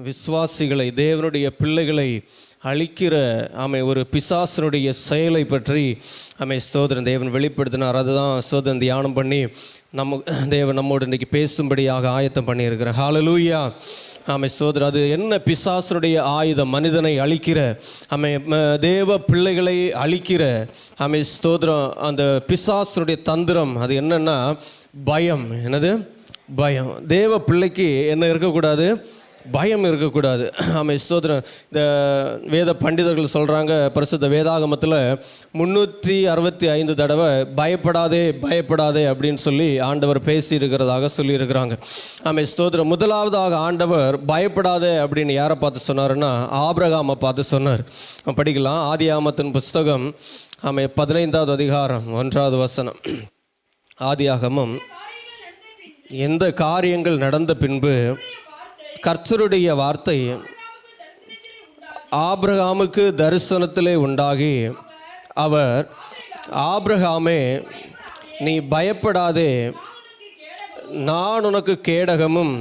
விசுவாசிகளை, தேவனுடைய பிள்ளைகளை அழிக்கிற ஒரு பிசாசனுடைய செயலை பற்றி ஸ்தோத்திரம் தேவன் வெளிப்படுத்தினார். அதுதான் ஸ்தோத்திரம் தியானம் பண்ணி தேவன் நம்மோடு இன்றைக்கி பேசும்படியாக ஆயத்தம் பண்ணியிருக்கிறேன். ஹல்லேலூயா. ஸ்தோத்திரம். அது என்ன பிசாசனுடைய ஆயுதம்? மனிதனை அழிக்கிற தேவ பிள்ளைகளை அழிக்கிற ஸ்தோத்திரம். அந்த பிசாசனுடைய தந்திரம் அது என்னன்னா பயம். என்னது? பயம். தேவ பிள்ளைக்கு என்ன இருக்கக்கூடாது? பயம் இருக்கக்கூடாது. ஸ்தோத்திரம். இந்த வேத பண்டிதர்கள் சொல்கிறாங்க, பரிசுத்த வேதாகமத்தில் 365 தடவை பயப்படாதே பயப்படாதே அப்படின்னு சொல்லி ஆண்டவர் பேசியிருக்கிறதாக சொல்லியிருக்கிறாங்க. ஸ்தோத்திரம். முதலாவதாக ஆண்டவர் பயப்படாதே அப்படின்னு யாரை பார்த்து சொன்னாருன்னா ஆபிரகாமை பார்த்து சொன்னார். படிக்கலாம். ஆதியாகமத்தின் புஸ்தகம் 15வது அதிகாரம் 1வது வசனம். ஆதியாகமம். எந்த காரியங்கள் நடந்த பின்பு கர்த்தருடைய வார்த்தை ஆபிரகாமுக்கு தரிசனத்திலே உண்டாகி அவர், ஆபிரகாமே, நீ பயப்படாதே, நான் உனக்கு கேடகமும்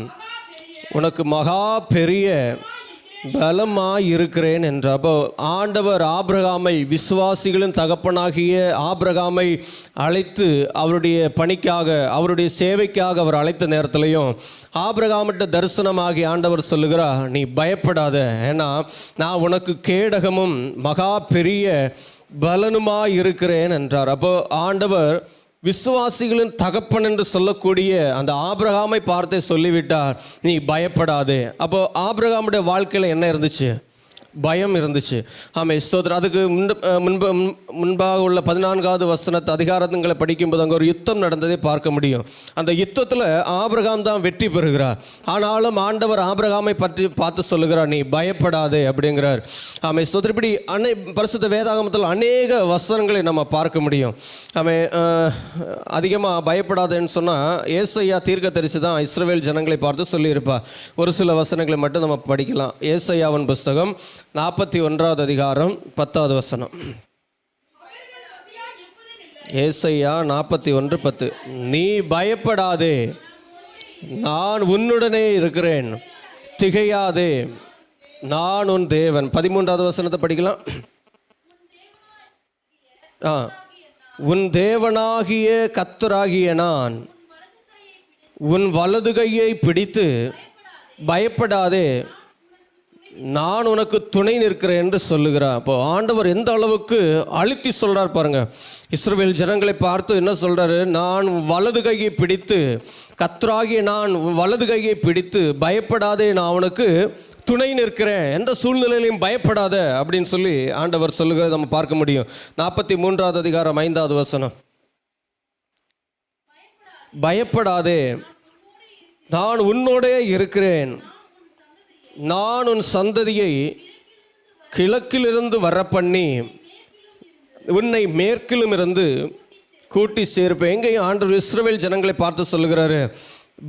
உனக்கு மகா பெரிய பலமாயிருக்கிறேன் என்றார். அப்போ ஆண்டவர் ஆபிரகாமை, விசுவாசிகளின் தகப்பனாகிய ஆபிரகாமை அழைத்து அவருடைய பணிக்காக, அவருடைய சேவைக்காக அவர் அழைத்த நேரத்திலையும் ஆபிரகாமிட்ட தரிசனமாகி ஆண்டவர் சொல்லுகிறார், நீ பயப்படாத, ஏன்னா நான் உனக்கு கேடகமும் மகா பெரிய பலனுமாயிருக்கிறேன் என்றார். அப்போ ஆண்டவர் விசுவாசிகளின் தகப்பன் என்று சொல்லக்கூடிய அந்த ஆபிரகாமை பார்த்தே சொல்லிவிட்டார், நீ பயப்படாதே. அப்போ ஆபிரகாமுடைய வாழ்க்கையில் என்ன இருந்துச்சு? பயம் இருந்துச்சு. ஸ்தோத்திரம். அதுக்கு முன்பாக உள்ள 14வது வசனத்து அதிகாரங்களை படிக்கும்போது அங்கே ஒரு யுத்தம் நடந்ததை பார்க்க முடியும். அந்த யுத்தத்தில் ஆபிரகாம் தான் வெற்றி பெறுகிறார். ஆனாலும் ஆண்டவர் ஆபிரகாமை பற்றி பார்த்து சொல்லுகிறார், நீ பயப்படாதே அப்படிங்கிறார். ஸ்தோத்திரம். இப்படி பரிசுத்த வேதாகமத்தில் அநேக வசனங்களை நம்ம பார்க்க முடியும். அதிகமாக பயப்படாதேன்னு சொன்னால் ஏசையா தீர்க்கதரிசி தான் இஸ்ரவேல் ஜனங்களை பார்த்து சொல்லியிருப்பார். ஒரு சில வசனங்களை மட்டும் நம்ம படிக்கலாம். ஏசையாவின் புஸ்தகம் 41வது அதிகாரம் 10வது வசனம். ஏசையா 41:10. நீ பயப்படாதே, நான் உன்னுடனே இருக்கிறேன், திகையாதே, நான் உன் தேவன். 13வது வசனத்தை படிக்கலாம். உன் தேவனாகிய கர்த்தராகிய நான் உன் வலது கையை பிடித்து பயப்படாதே, நான் உனக்கு துணை நிற்கிறேன் என்று சொல்லுகிறார். அப்போ ஆண்டவர் எந்த அளவுக்கு அழுத்தி சொல்கிறார் பாருங்க. இஸ்ரவேல் ஜனங்களை பார்த்து என்ன சொல்கிறாரு? நான் வலது கையை பிடித்து, கர்த்தராகிய நான் வலது கையை பிடித்து பயப்படாதே, நான் உனக்கு துணை நிற்கிறேன், எந்த சூழ்நிலையிலையும் பயப்படாத அப்படின்னு சொல்லி ஆண்டவர் சொல்லுகிறத நம்ம பார்க்க முடியும். 43வது அதிகாரம் 5வது வசனம். பயப்படாதே, நான் உன்னோடே இருக்கிறேன், நான் உன் சந்ததியை கிழக்கிலிருந்து வர பண்ணி உன்னை மேற்கிலும் இருந்து கூட்டி சேர்ப்பேன். எங்கேயும் ஆண்டவர் இஸ்ரவேல் ஜனங்களை பார்த்து சொல்லுகிறாரு,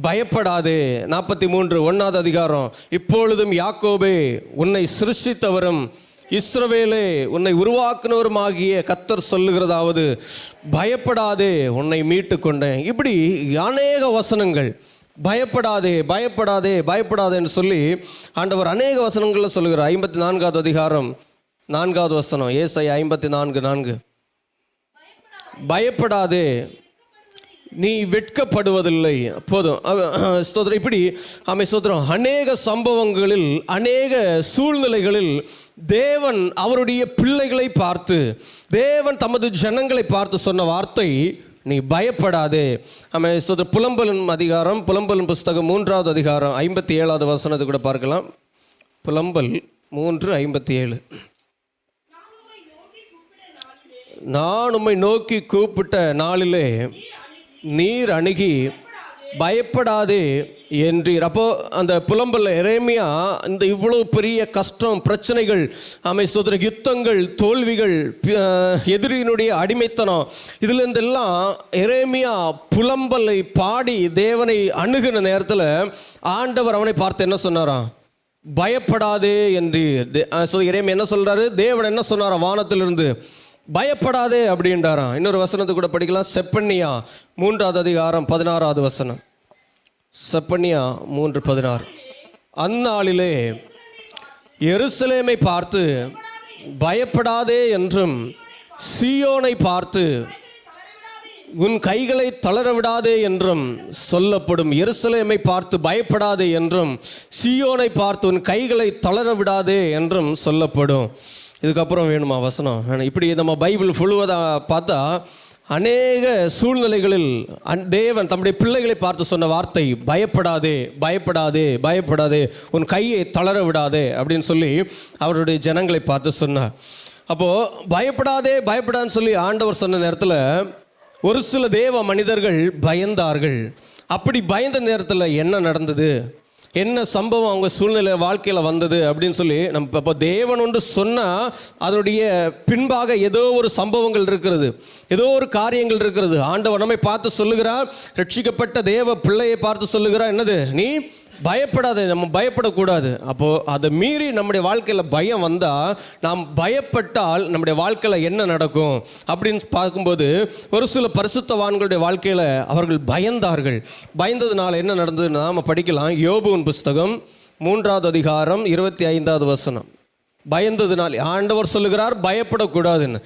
பயப்படாதே. 43:1வது அதிகாரம். இப்பொழுதும் யாக்கோபே, உன்னை சிருஷ்டித்தவரும் இஸ்ரவேலே, உன்னை உருவாக்குனவருமாகிய கர்த்தர் சொல்லுகிறதாவது, பயப்படாதே, உன்னை மீட்டு கொண்டேன். இப்படி அநேக வசனங்கள், பயப்படாதே பயப்படாதே பயப்படாதேன்னு சொல்லி ஆண்டவர் அநேக வசனங்களில் சொல்லுகிறார். 54வது அதிகாரம் 4வது வசனம். ஏசாயா 54:4. பயப்படாதே, நீ வெட்கப்படுவதில்லை. போதும். ஸ்தோத்திரம். இப்படி ஸ்தோத்திரம் அநேக சம்பவங்களில், அநேக சூழ்நிலைகளில் தேவன் அவருடைய பிள்ளைகளை பார்த்து, தேவன் தமது ஜனங்களை பார்த்து சொன்ன வார்த்தை, நீ பயப்படாதே. புலம்பலின் அதிகாரம், புலம்பலின் புஸ்தகம் 3வது அதிகாரம் 57வது வசனத்தை கூட பார்க்கலாம். புலம்பல் 3:57. நான் உம்மை நோக்கி கூப்பிட்ட நாளிலே நீர் அணுகி பயப்படாதே என்றீர். அப்போ அந்த புலம்பல்ல எரேமியா இந்த இவ்வளவு பெரிய கஷ்டம், பிரச்சனைகள், யுத்தங்கள், தோல்விகள், எதிரியினுடைய அடிமைத்தனம், இதுல இருந்தெல்லாம் எரேமியா புலம்பலை பாடி தேவனை அணுகின நேரத்தில் ஆண்டவர் அவனை பார்த்து என்ன சொன்னாராம்? பயப்படாதே என்று. எரேமியா என்ன சொல்றாரு? தேவன் என்ன சொன்னாராம்? வானத்திலிருந்து பயப்படாதே அப்படின்றாராம். இன்னொரு வசனத்தை கூட படிக்கலாம். செப்பனியா 3வது அதிகாரம் 16வது வசனம். செப்பனியா 3:16. அந்நாளிலே எருசலேமை பார்த்து பயப்படாதே என்றும், சீயோனை பார்த்து உன் கைகளை தளரவிடாதே என்றும் சொல்லப்படும். எருசலேமை பார்த்து பயப்படாதே என்றும், சீயோனை பார்த்து உன் கைகளை தளரவிடாதே என்றும் சொல்லப்படும். இதுக்கப்புறம் வேணுமா வசனம்? இப்படி நம்ம பைபிள் ஃபுல்லுவதாக பார்த்தா அநேக சூழ்நிலைகளில் தேவன் தம்முடைய பிள்ளைகளை பார்த்து சொன்ன வார்த்தை பயப்படாதே, பயப்படாதே, பயப்படாதே, உன் கையை தளர விடாதே அப்படின்னு சொல்லி அவருடைய ஜனங்களை பார்த்து சொன்னார். அப்போது பயப்படாதே பயப்படான்னு சொல்லி ஆண்டவர் சொன்ன நேரத்தில் ஒரு சில தேவ மனிதர்கள் பயந்தார்கள். அப்படி பயந்த நேரத்தில் என்ன நடந்தது, என்ன சம்பவம் அவங்க சூழ்நிலை வாழ்க்கையில் வந்தது அப்படின்னு சொல்லி நம்ம இப்போ தேவன் ஒன்று சொன்னால் அதனுடைய பின்பாக ஏதோ ஒரு சம்பவங்கள் இருக்கிறது, ஏதோ ஒரு காரியங்கள் இருக்கிறது. ஆண்டவர் நம்மை பார்த்து சொல்லுகிறார், ரட்சிக்கப்பட்ட தேவ பிள்ளையை பார்த்து சொல்லுகிறார், என்னது, நீ பயப்படாத, நம்ம பயப்படக்கூடாது. அப்போது அதை மீறி நம்முடைய வாழ்க்கையில் பயம் வந்தால், நாம் பயப்பட்டால் நம்முடைய வாழ்க்கையில் என்ன நடக்கும் அப்படின்னு பார்க்கும்போது ஒரு சில பரிசுத்தவான்களுடைய வாழ்க்கையில் அவர்கள் பயந்தார்கள். பயந்ததுனால என்ன நடந்ததுன்னு நாம் படிக்கலாம். யோபுவின் புஸ்தகம் 3வது அதிகாரம் 25வது வசனம். பயந்ததுனால் ஆண்டவர் சொல்லுகிறார் பயப்படக்கூடாதுன்னு.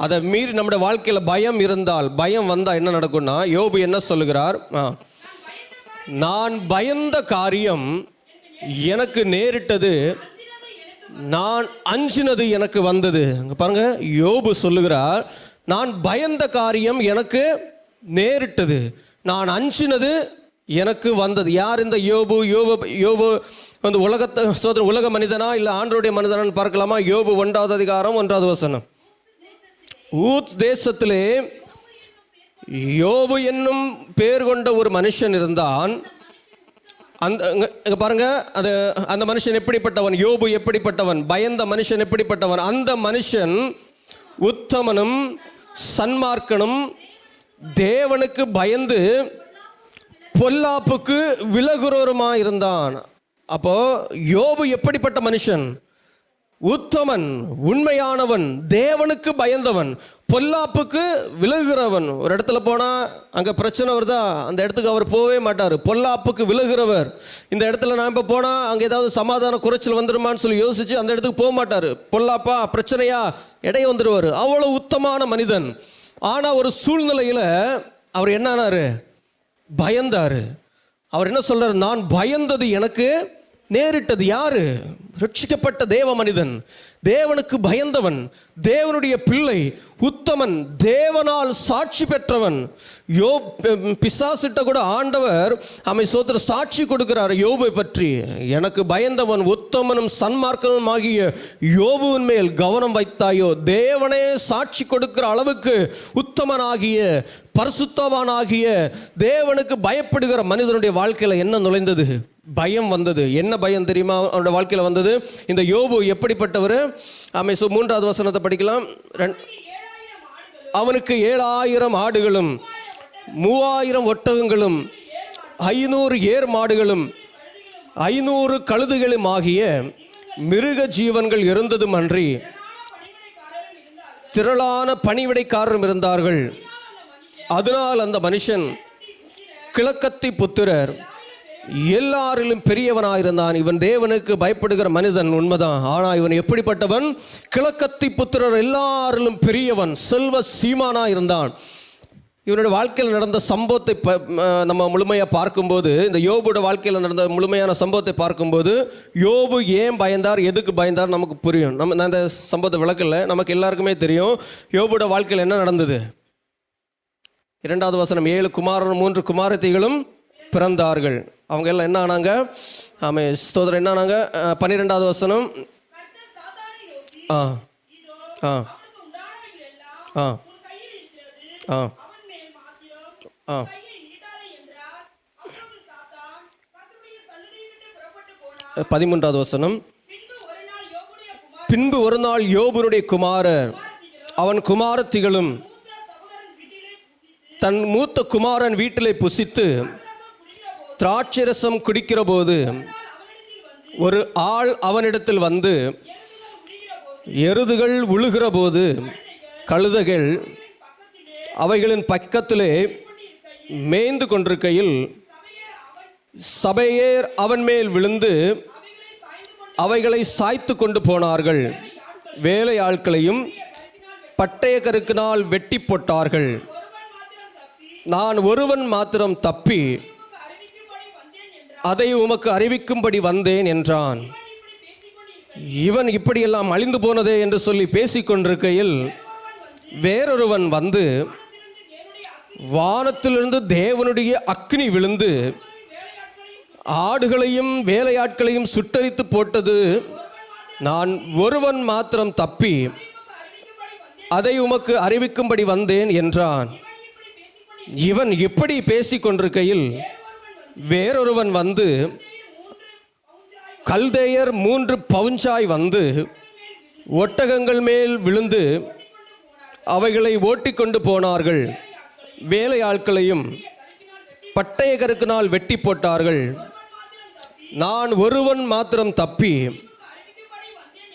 அதை மீறி நம்முடைய வாழ்க்கையில் பயம் இருந்தால், பயம் வந்தால் என்ன நடக்கும்னா, யோபு என்ன சொல்லுகிறார், நான் பயந்த காரியம் எனக்கு நேரிட்டது, நான் அஞ்சினது எனக்கு வந்தது. அங்கே பாருங்க, யோபு சொல்லுகிறார், நான் பயந்த காரியம் எனக்கு நேரிட்டது, நான் அஞ்சினது எனக்கு வந்தது. யார் இந்த யோபு? யோபு வந்து உலக மனிதனா இல்லை ஆண்டவருடைய மனிதனான்னு பார்க்கலாமா? யோபு 1வது அதிகாரம் 1வது வசனம். ஊத் தேசத்திலே யோபு என்னும் பேர் கொண்ட ஒரு மனுஷன் இருந்தான். அந்த பாருங்க, அந்த மனுஷன் எப்படிப்பட்டவன்? யோபு எப்படிப்பட்டவன்? பயந்த மனுஷன் எப்படிப்பட்டவன்? அந்த மனுஷன் உத்தமனும் சன்மார்க்கனும், தேவனுக்கு பயந்து பொல்லாப்புக்கு விலகுறவருமாய் இருந்தான். அப்போ யோபு எப்படிப்பட்ட மனுஷன்? உத்தமன், உண்மையானவன், தேவனுக்கு பயந்தவன், பொல்லாப்புக்கு விலகுகிறவன். ஒரு இடத்துல போனால் அங்கே பிரச்சனை வருதா, அந்த இடத்துக்கு அவர் போகவே மாட்டார். பொல்லாப்புக்கு விலகுகிறவர். இந்த இடத்துல நான் இப்போ போனால் அங்கே ஏதாவது சமாதான குறைச்சல் வந்துடுமான்னு சொல்லி யோசித்து அந்த இடத்துக்கு போக மாட்டார். பொல்லாப்பா, பிரச்சனையா, இடையே வந்துடுவார். அவ்வளோ உத்தமான மனிதன். ஆனால் ஒரு சூழ்நிலையில் அவர் என்ன ஆனார்? பயந்தார். அவர் என்ன சொல்கிறார்? நான் பயந்தது எனக்கு நேரிட்டது. யாரு? ரட்சிக்கப்பட்ட தேவ மனிதன், தேவனுக்கு பயந்தவன், தேவனுடைய பிள்ளை, உத்தமன், தேவனால் சாட்சி பெற்றவன். பிசாசிட்ட கூட ஆண்டவர் அவன் சோத்திர சாட்சி கொடுக்கிறார் யோபை பற்றி. எனக்கு பயந்தவன் உத்தமனும் சன்மார்க்கனும் ஆகிய யோபுவின் மேல் கவனம் வைத்தாயோ. தேவனே சாட்சி கொடுக்கிற அளவுக்கு உத்தமனாகிய பரிசுத்தவானாகிய தேவனுக்கு பயப்படுகிற மனிதனுடைய வாழ்க்கையில் என்ன நுழைந்தது? பயம் வந்தது. என்ன பயம் தெரியுமா அவனுடைய வாழ்க்கையில் வந்தது? இந்த யோபு எப்படிப்பட்டவர்? அவன் 3வது வசனத்தை படிக்கலாம். அவனுக்கு 7000 ஆடுகளும் 3000 ஒட்டகங்களும் 500 ஏர் மாடுகளும் 500 கழுதுகளும் ஆகிய மிருக ஜீவன்கள் இருந்ததும் அன்றி திரளான பணிவிடைக்காரரும் இருந்தார்கள். அதனால் அந்த மனுஷன் கிழக்கத்தி புத்திரர் எல்லாரிலும் பெரியவனாயிருந்தான். இவன் தேவனுக்கு பயப்படுகிற மனிதன், உண்மைதான். ஆனால் இவன் எப்படிப்பட்டவன்? கிழக்கத்தி புத்திரர் எல்லாரிலும் பெரியவன், செல்வ சீமானாயிருந்தான். இவனுடைய வாழ்க்கையில் நடந்த சம்பவத்தை நம்ம முழுமையாக பார்க்கும்போது, இந்த யோபுடைய வாழ்க்கையில் நடந்த முழுமையான சம்பவத்தை பார்க்கும்போது, யோபு ஏன் பயந்தார், எதுக்கு பயந்தார் நமக்கு புரியும். நான் இந்த சம்பவத்தை விளக்கல, நமக்கு எல்லாருக்குமே தெரியும் யோபுடைய வாழ்க்கையில் என்ன நடந்தது. 2வது வசனம், 7 குமாரரும் 3 குமாரத்திகளும் பிறந்தார்கள். அவங்க எல்லாம் என்ன ஆனாங்க? ஆமாம், ஸ்தோத்திரம், என்ன ஆனாங்க? 12வது வசனம். ஆ ஆ ஆ ஆ ஆ 13வது வசனம். பின்பு ஒரு நாள் யோபுனுடைய குமாரர் அவன் குமாரத்திகளும் தன் மூத்த குமாரன் வீட்டிலே புசித்து திராட்சரசம் குடிக்கிற போது ஒரு ஆள் அவனிடத்தில் வந்து, எருதுகள் உழுகிற போது கழுதைகள் அவைகளின் பக்கத்திலே மேய்ந்து கொண்டிருக்கையில் சபையேர் அவன் மேல் விழுந்து அவைகளை சாய்த்து கொண்டு போனார்கள். வேலையாட்களையும் பட்டய கருக்கினால் வெட்டி போட்டார்கள். நான் ஒருவன் மாத்திரம் தப்பி அதை உமக்கு அறிவிக்கும்படி வந்தேன் என்றான். இவன் இப்படியெல்லாம் அழிந்து போனதே என்று சொல்லி பேசிக்கொண்டிருக்கையில் வேறொருவன் வந்து வானத்திலிருந்து தேவனுடைய அக்கினி விழுந்து ஆடுகளையும் வேலையாட்களையும் சுட்டரித்து போட்டது. நான் ஒருவன் மாத்திரம் தப்பி அதை உமக்கு அறிவிக்கும்படி வந்தேன் என்றான். இவன் இப்படி பேசிக்கொண்டிருக்கையில் வேறொருவன் வந்து கல்தேயர் 3 பவுஞ்சாய் வந்து ஒட்டகங்கள் மேல் விழுந்து அவைகளை ஓட்டிக்கொண்டு போனார்கள். வேலையாட்களையும் பட்டய கருக்கினால் வெட்டி போட்டார்கள். நான் ஒருவன் மாத்திரம் தப்பி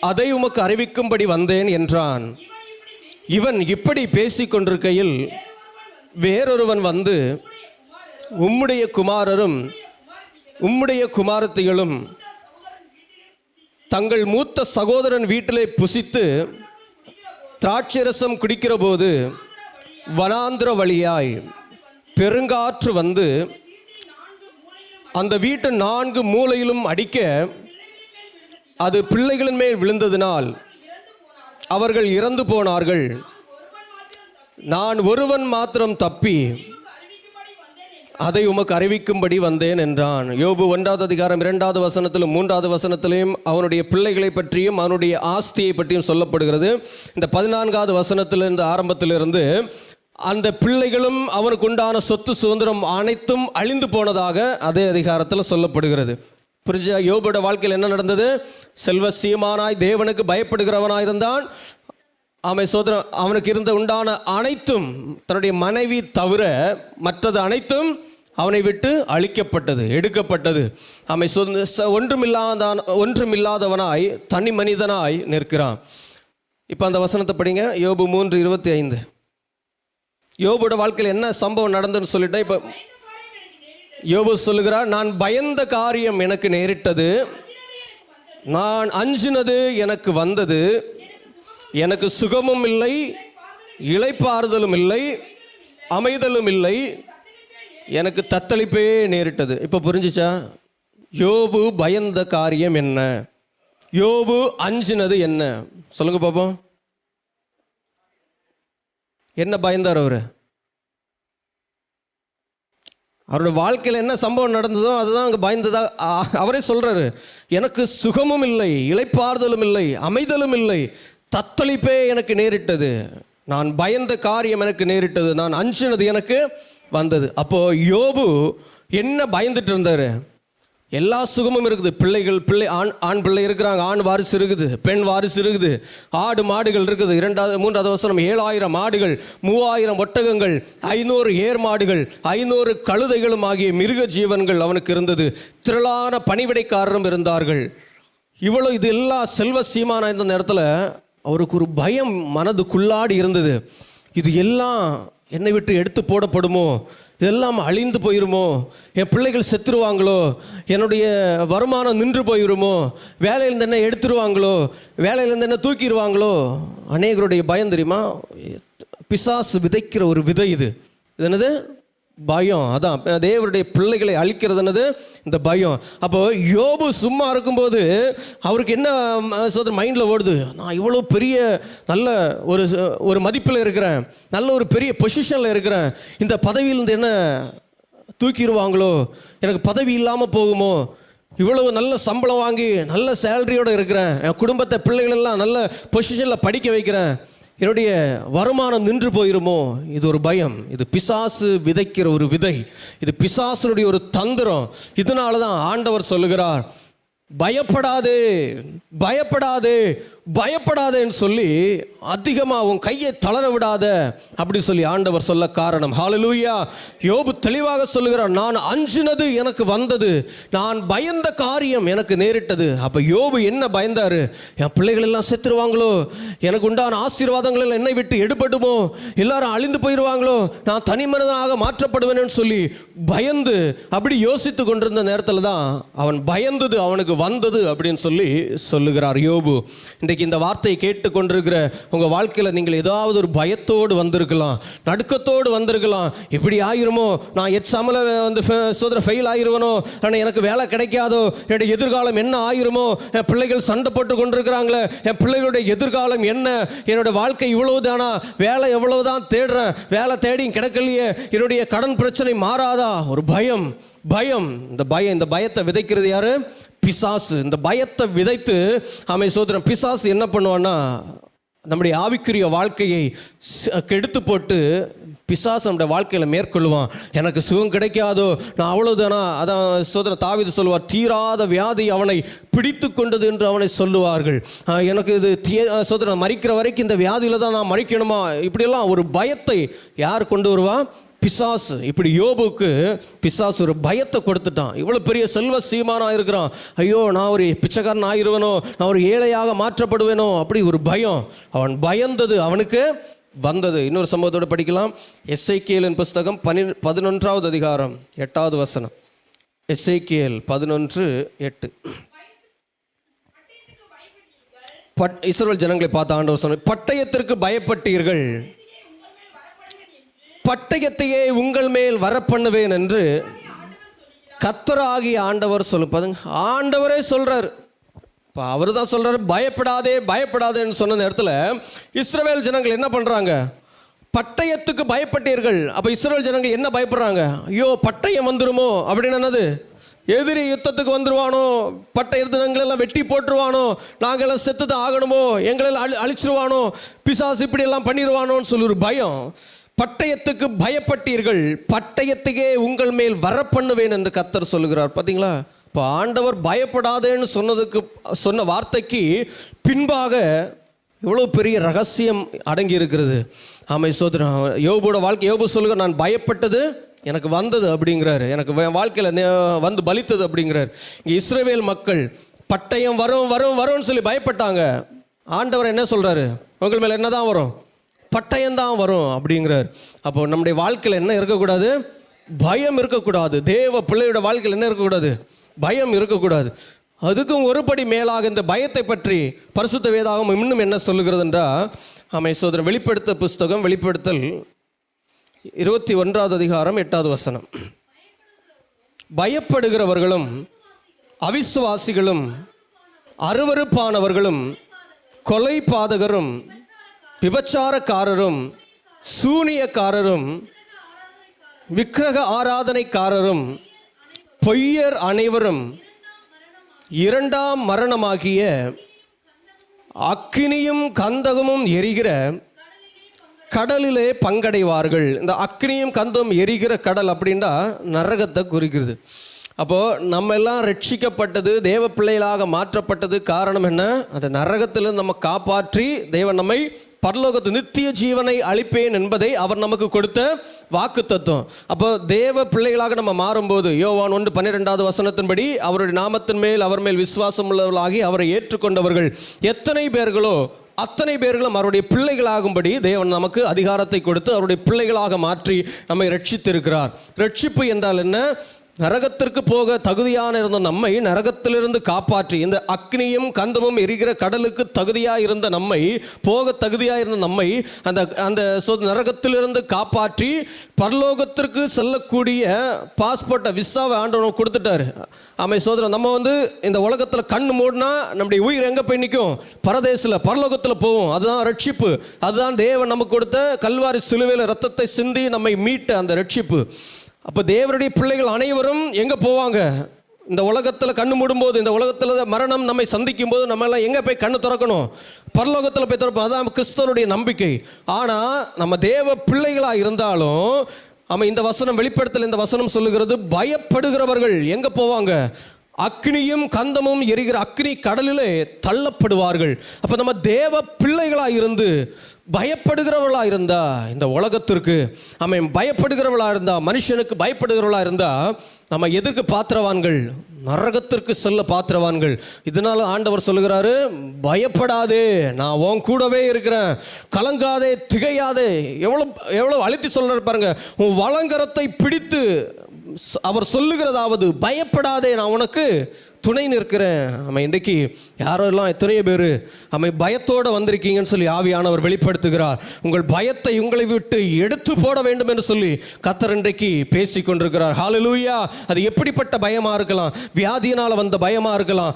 அதை உமக்கு அறிவிக்கும்படி வந்தேன் என்றான். இவன் இப்படி பேசிக்கொண்டிருக்கையில் வேறொருவன் வந்து உம்முடைய குமாரரும் உம்முடைய குமாரத்திகளும் தங்கள் மூத்த சகோதரன் வீட்டிலே புசித்து திராட்சரசம் குடிக்கிற போது வனாந்திர வழியாய் பெருங்காற்று வந்து அந்த வீட்டு 4 மூலையிலும் அடிக்க அது பிள்ளைகளின் மேல் விழுந்ததினால் அவர்கள் இறந்து போனார்கள். நான் ஒருவன் மாத்திரம் தப்பி அதை உமக்கு அறிவிக்கும்படி வந்தேன் என்றான். யோபு 1 அதிகாரம் 2 வசனத்திலும் 3 வசனத்திலும் அவனுடைய பிள்ளைகளை பற்றியும் அவனுடைய ஆஸ்தியை பற்றியும் சொல்லப்படுகிறது. இந்த 14 வசனத்திலிருந்து ஆரம்பத்திலிருந்து அந்த பிள்ளைகளும் அவனுக்கு உண்டான சொத்து சுதந்திரம் அனைத்தும் அழிந்து போனதாக அதே அதிகாரத்தில் சொல்லப்படுகிறது. புரிஞ்சா? யோபோட வாழ்க்கையில் என்ன நடந்தது? செல்வசியமானாய் தேவனுக்கு பயப்படுகிறவனாயிருந்தான். அவனுக்கு இருந்த உண்டான அனைத்தும் தன்னுடைய மனைவி தவிர மற்றது அனைத்தும் அவனை விட்டு அழிக்கப்பட்டது, எடுக்கப்பட்டது. ஒன்றுமில்லாதவனாய் தனி மனிதனாய் நிற்கிறான். இப்போ அந்த வசனத்தை படிங்க. யோபு 3:25. யோபோட வாழ்க்கையில் என்ன சம்பவம் நடந்ததுன்னு சொல்லிட்டேன். இப்போ யோபு சொல்லுகிறார், நான் பயந்த காரியம் எனக்கு நேரிட்டது, நான் அஞ்சினது எனக்கு வந்தது, எனக்கு சுகமும் இல்லை, இளைப்பாறுதலும் இல்லை, அமைதலும் இல்லை, எனக்கு தத்தளிப்பே நேரிட்டது. இப்போ புரிஞ்சிச்சா? யோபு பயந்த காரியம் என்ன, யோபு அஞ்சினது என்ன? சொல்லுங்க பாப்போம். என்ன பயந்தார் அவருடைய வாழ்க்கையில் என்ன சம்பவம் நடந்ததோ அதுதான் அங்கே பயந்ததா அவரே சொல்றாரு. எனக்கு சுகமும் இல்லை, இளைப்பாறுதலும் இல்லை, அமைதலும் இல்லை, தத்தளிப்பே எனக்கு நேரிட்டது, நான் பயந்த காரியம் எனக்கு நேரிட்டது, நான் அஞ்சினது எனக்கு வந்தது. அப்போ யோபு என்ன பயந்துட்டு இருந்தாரு? எல்லா சுகமும் இருக்குது, ஆண் பிள்ளை இருக்கிறாங்க, ஆண் வாரிசு இருக்குது, பெண் வாரிசு இருக்குது, ஆடு மாடுகள் இருக்குது. 3 வசனம் 7000 ஆடுகள், 3000 ஒட்டகங்கள், 500 ஏர் மாடுகள், 500 கழுதைகளும் ஆகிய மிருக ஜீவன்கள் அவனுக்கு இருந்தது. திரளான பணிவிடைக்காரரும் இருந்தார்கள். இவ்வளோ இது எல்லாம் செல்வ சீமான இந்த நேரத்தில் அவருக்கு ஒரு பயம் மனதுக்குள்ளாடி இருந்தது. இது எல்லாம் என்னை விட்டு எடுத்து போடப்படுமோ, இதெல்லாம் அழிந்து போயிருமோ, என் பிள்ளைகள் செத்துருவாங்களோ, என்னுடைய வருமானம் நின்று போயிருமோ, வேலையிலேருந்து என்ன எடுத்துருவாங்களோ, வேலையிலேருந்து என்ன தூக்கிடுவாங்களோ. அநேகருடைய பயம் தெரியுமா? பிசாசு விதைக்கிற ஒரு விதை இது. என்னது? பயம். அதான் தேவருடைய பிள்ளைகளை அழிக்கிறது என்னது? இந்த பயம். அப்போ யோபு சும்மா இருக்கும்போது அவருக்கு என்ன மைண்டில் ஓடுது? நான் இவ்வளோ பெரிய நல்ல ஒரு மதிப்பில் இருக்கிறேன், நல்ல ஒரு பெரிய பொசிஷனில் இருக்கிறேன், இந்த பதவியிலேருந்து என்ன தூக்கிடுவாங்களோ, எனக்கு பதவி இல்லாமல் போகுமோ, இவ்வளவு நல்ல சம்பளம் வாங்கி நல்ல சேலரியோடு இருக்கிறேன், என் குடும்பத்தை பிள்ளைகளெல்லாம் நல்ல பொசிஷனில் படிக்க வைக்கிறேன், என்னுடைய வருமானம் நின்று போயிருமோ. இது ஒரு பயம். இது பிசாசு விதைக்கிற ஒரு விதை. இது பிசாசுடைய ஒரு தந்திரம். இதனால தான் ஆண்டவர் சொல்லுகிறார், பயப்படாதே, பயப்படாதே, பயப்படாதேன்னு சொல்லி அதிகமாக உன் கையை தளர விடாத அப்படி சொல்லி ஆண்டவர் சொல்ல காரணம். ஹல்லேலூயா. யோபு தெளிவாக சொல்லுகிறார், நான் அஞ்சினது எனக்கு வந்தது, நான் பயந்த காரியம் எனக்கு நேரிட்டது. அப்போ யோபு என்ன பயந்தாரு? என் பிள்ளைகள் எல்லாம் செத்துருவாங்களோ, எனக்கு உண்டான ஆசீர்வாதங்கள் என்னை விட்டு எடுபடுமோ, எல்லாரும் அழிந்து போயிடுவாங்களோ, நான் தனி மனிதனாக மாற்றப்படுவேன்னு சொல்லி பயந்து அப்படி யோசித்து கொண்டிருந்த நேரத்தில் தான் அவன் பயந்தது அவனுக்கு வந்தது அப்படின்னு சொல்லி சொல்லுகிறார் யோபு. இன்றைக்கு இந்த வார்த்தையை கேட்டுக்கொண்டிருக்கிற உங்கள் வாழ்க்கையில் நீங்கள் ஏதாவது ஒரு பயத்தோடு வந்திருக்கலாம், நடுக்கத்தோடு வந்திருக்கலாம். இப்படி ஆயிருமோ, நான் எக்ஸாமில் வந்து ஃபெயில் ஆயிருவனோ, ஆனால் எனக்கு வேலை கிடைக்காதோ, என்னுடைய எதிர்காலம் என்ன ஆயிருமோ, என் பிள்ளைகள் சண்டை போட்டு கொண்டிருக்கிறாங்களே, என் பிள்ளைகளுடைய எதிர்காலம் என்ன, என்னுடைய வாழ்க்கை இவ்வளவுதானா, வேலை எவ்வளவுதான் தேடுறேன், வேலை தேடியும் கிடைக்கலையே, என்னுடைய கடன் பிரச்சனை மாறாதா, ஒரு பயம். இந்த பயத்தை விதைக்கிறது யாரு? பிசாசு. இந்த பயத்தை விதைத்து சோதரன் பிசாசு என்ன பண்ணுவான்னா, நம்முடைய ஆவிக்குரிய வாழ்க்கையை கெடுத்து போட்டு பிசாசு நம்முடைய வாழ்க்கையில் மேற்கொள்வான். எனக்கு சுகம் கிடைக்காதோ, நான் அவ்வளவுதானா. அதான் சோதரன் தாவீது சொல்லுவார், தீராத வியாதி அவனை பிடித்து கொண்டது என்று அவனை சொல்லுவார்கள். எனக்கு இது சோதரன் மரிக்கிற வரைக்கும் இந்த வியாதியில் தான் நான் மறிக்கணுமா, இப்படியெல்லாம் ஒரு பயத்தை யார் கொண்டு வருவா? பிசாசு. இப்படி யோபுக்கு பிசாசு ஒரு பயத்தை கொடுத்துட்டான். இவ்வளோ பெரிய செல்வ சீமானாக இருக்கிறான், ஐயோ நான் ஒரு பிச்சைக்காரன் ஆகிருவேனோ, நான் ஒரு ஏழையாக மாற்றப்படுவேனோ, அப்படி ஒரு பயம். அவன் பயந்தது அவனுக்கு வந்தது. இன்னொரு சம்பவத்தோடு படிக்கலாம். எசேக்கியேலின் புஸ்தகம் 11வது அதிகாரம் 8வது வசனம். எசேக்கியேல் 11:8. இஸ்ரவேல் ஜனங்களை பார்த்த ஆண்டவர் சொன்னார், பட்டயத்திற்கு பயப்பட்டீர்கள், பட்டயத்தையே உங்கள் மேல் வரப்பண்ணுவேன் என்று கர்த்தராகிய ஆண்டவர் சொல்லுப்பாதுங்க. ஆண்டவரே சொல்றார். இப்போ அவர் தான் சொல்றாரு, பயப்படாதேன்னு சொன்ன நேரத்தில் இஸ்ரவேல் ஜனங்கள் என்ன பண்றாங்க? பட்டயத்துக்கு பயப்பட்டீர்கள். அப்போ இஸ்ரவேல் ஜனங்கள் என்ன பயப்படுறாங்க? ஐயோ பட்டயம் வந்துருமோ அப்படின்னு. என்னது? எதிரி யுத்தத்துக்கு வந்துருவானோ, பட்டயத்தெல்லாம் வெட்டி போட்டுருவானோ, நாங்கள் செத்து தான் ஆகணுமோ, எங்களெல்லாம் அழிச்சிருவானோ, பிசாசு இப்படி எல்லாம் பண்ணிடுவானோன்னு சொல்லி ஒரு பயம். பட்டயத்துக்கு பயப்பட்டீர்கள், பட்டயத்தையே உங்கள் மேல் வரப்பண்ணுவேன் என்று கர்த்தர் சொல்லுகிறார். பார்த்தீங்களா? இப்போ ஆண்டவர் பயப்படாதேன்னு சொன்ன வார்த்தைக்கு பின்பாக இவ்வளோ பெரிய ரகசியம் அடங்கி இருக்கிறது. சோதரன் யோபோட வாழ்க்கை, யோபு சொல்லுங்க, நான் பயப்பட்டது எனக்கு வந்தது அப்படிங்கிறாரு, எனக்கு வாழ்க்கையில் வந்து பலித்தது அப்படிங்கிறார். இங்கே இஸ்ரவேல் மக்கள் பட்டயம் வரும்னு சொல்லி பயப்பட்டாங்க. ஆண்டவர் என்ன சொல்கிறாரு? உங்கள் மேலே என்ன தான் வரும்? பட்டயம்தான் வரும் அப்படிங்கிறார். அப்போ நம்முடைய வாழ்க்கையில் என்ன இருக்கக்கூடாது? பயம் இருக்கக்கூடாது. தேவ பிள்ளையோட வாழ்க்கையில் என்ன இருக்கக்கூடாது? பயம் இருக்கக்கூடாது. அதுக்கும் ஒருபடி மேலாக இந்த பயத்தை பற்றி பரிசுத்த வேதாகமம் இன்னும் என்ன சொல்லுகிறது என்றால், சோதரன் வெளிப்படுத்தல் 21வது அதிகாரம் 8வது வசனம். பயப்படுகிறவர்களும் அவிசுவாசிகளும் அருவருப்பானவர்களும் கொலை பாதகரும் விபச்சாரக்காரரும் சூனியக்காரரும் விக்கிரக ஆராதனைக்காரரும் பொய்யர் அனைவரும் இரண்டாம் மரணமாகிய அக்கினியும் கந்தகமும் எரிகிற கடலிலே பங்கடைவார்கள். இந்த அக்கினியும் கந்தமும் எரிகிற கடல் அப்படின்னா நரகத்தை குறிக்கிறது. அப்போது நம்ம எல்லாம் ரட்சிக்கப்பட்டது, தேவ பிள்ளைகளாக மாற்றப்பட்டது காரணம் என்ன? அந்த நரகத்திலிருந்து நம்ம காப்பாற்றி தேவன் நம்மை பரலோகத்து நித்திய ஜீவனை அளிப்பேன் என்பதை அவர் நமக்கு கொடுத்த வாக்கு தத்துவம். அப்போ தேவ பிள்ளைகளாக நம்ம மாறும்போது யோவான் 1:12வது வசனத்தின்படி அவருடைய நாமத்தின் மேல் அவர் மேல் விசுவாசம் உள்ளவர்களாகி அவரை ஏற்றுக்கொண்டவர்கள் எத்தனை பேர்களோ அத்தனை பேர்களும் அவருடைய பிள்ளைகளாகும்படி தேவன் நமக்கு அதிகாரத்தை கொடுத்து அவருடைய பிள்ளைகளாக மாற்றி நம்மை ரட்சித்திருக்கிறார். ரட்சிப்பு என்றால் என்ன? நரகத்திற்கு போக தகுதியான இருந்த நம்மை நரகத்திலிருந்து காப்பாற்றி, இந்த அக்னியும் கந்தமும் எரிகிற கடலுக்கு தகுதியாக இருந்த நம்மை, போக தகுதியாக இருந்த நம்மை அந்த நரகத்திலிருந்து காப்பாற்றி பரலோகத்திற்கு செல்லக்கூடிய பாஸ்போர்ட்டை, விசாவை ஆண்டவன் கொடுத்துட்டாரு. சோதரன் நம்ம இந்த உலகத்தில் கண்ணு மூடினா நம்முடைய உயிர் எங்கே போய் நிற்கும்? பரதேசில், பரலோகத்தில் போவோம். அதுதான் ரட்சிப்பு. அதுதான் தேவன் நமக்கு கொடுத்த கல்வாரி சிலுவையில் ரத்தத்தை சிந்தி நம்மை மீட்ட அந்த ரட்சிப்பு. அப்போ தேவனுடைய பிள்ளைகள் அனைவரும் எங்கே போவாங்க? இந்த உலகத்தில் கண்ணு மூடும்போது, இந்த உலகத்தில் மரணம் நம்மை சந்திக்கும் போது நம்ம எல்லாம் எங்கே போய் கண்ணு திறக்கணும்? பரலோகத்தில் போய் திறப்போம். அதான் கிறிஸ்தவருடைய நம்பிக்கை. ஆனால் நம்ம தேவ பிள்ளைகளாக இருந்தாலும் இந்த வசனம் வெளிப்படுத்தல், இந்த வசனம் சொல்லுகிறது, பயப்படுகிறவர்கள் எங்கே போவாங்க? அக்னியும் கந்தமும் எரிகிற அக்னி கடலிலே தள்ளப்படுவார்கள். அப்போ நம்ம தேவ பிள்ளைகளாக இருந்து பயப்படுகிறவர்களாக இருந்தா, இந்த உலகத்திற்கு பயப்படுகிறவர்களாக இருந்தா, மனுஷனுக்கு பயப்படுகிறவர்களாக இருந்தா நம்ம எதற்கு பாத்திரவான்கள்? நரகத்திற்கு செல்ல பாத்திரவான்கள். இதனால ஆண்டவர் சொல்லுகிறாரு, பயப்படாதே, நான் உன் கூடவே இருக்கிறேன், கலங்காதே, திகையாதே. எவ்வளோ அழுத்தி சொல்றாரு பாருங்க. உன் வலங்கரத்தை பிடித்து அவர் சொல்லுகிறதாவது, பயப்படாதே, நான் உனக்கு துணை நிற்கிறேன். நம்ம இன்றைக்கு யாரெல்லாம் எத்தனையோ பேர் நம்ம பயத்தோடு வந்திருக்கீங்கன்னு சொல்லி ஆவியானவர் வெளிப்படுத்துகிறார். உங்கள் பயத்தை உங்களை விட்டு எடுத்து போட வேண்டும் என்று சொல்லி கர்த்தர் இன்றைக்கு பேசி கொண்டிருக்கிறார். ஹல்லேலூயா. அது எப்படிப்பட்ட பயமாக இருக்கலாம்? வியாதியினால் வந்த பயமாக இருக்கலாம்,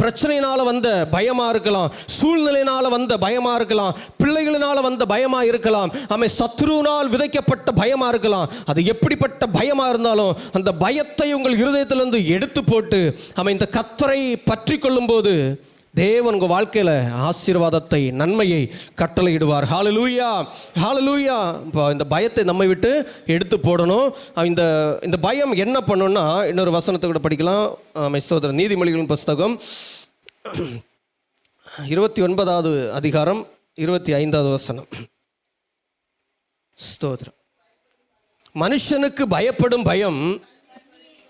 பிரச்சனையினால் வந்த பயமாக இருக்கலாம், சூழ்நிலையினால் வந்த பயமாக இருக்கலாம், பிள்ளைகளினால் வந்த பயமாக இருக்கலாம், சத்ருவினால் விதைக்கப்பட்ட பயமாக இருக்கலாம். அது எப்படிப்பட்ட பயமாக இருந்தாலும் அந்த பயத்தை உங்கள் இருதயத்திலிருந்து எடுத்து போட்டு இந்த கர்த்தரை பற்றி கொள்ளும் போது தேவன் உங்கள் வாழ்க்கையில் ஆசீர்வாதத்தை, நன்மையை கட்டளையிடுவார். ஹல்லேலூயா, ஹல்லேலூயா. இப்போ இந்த பயத்தை நம்மை விட்டு எடுத்து போடணும். இந்த பயம் என்ன பண்ணணும்னா, இன்னொரு வசனத்தை கூட படிக்கலாம். சகோதரர், நீதிமொழிகளின் புஸ்தகம் 29வது அதிகாரம் 25வது வசனம். ஸ்தோத்திரம். மனுஷனுக்கு பயப்படும் பயம்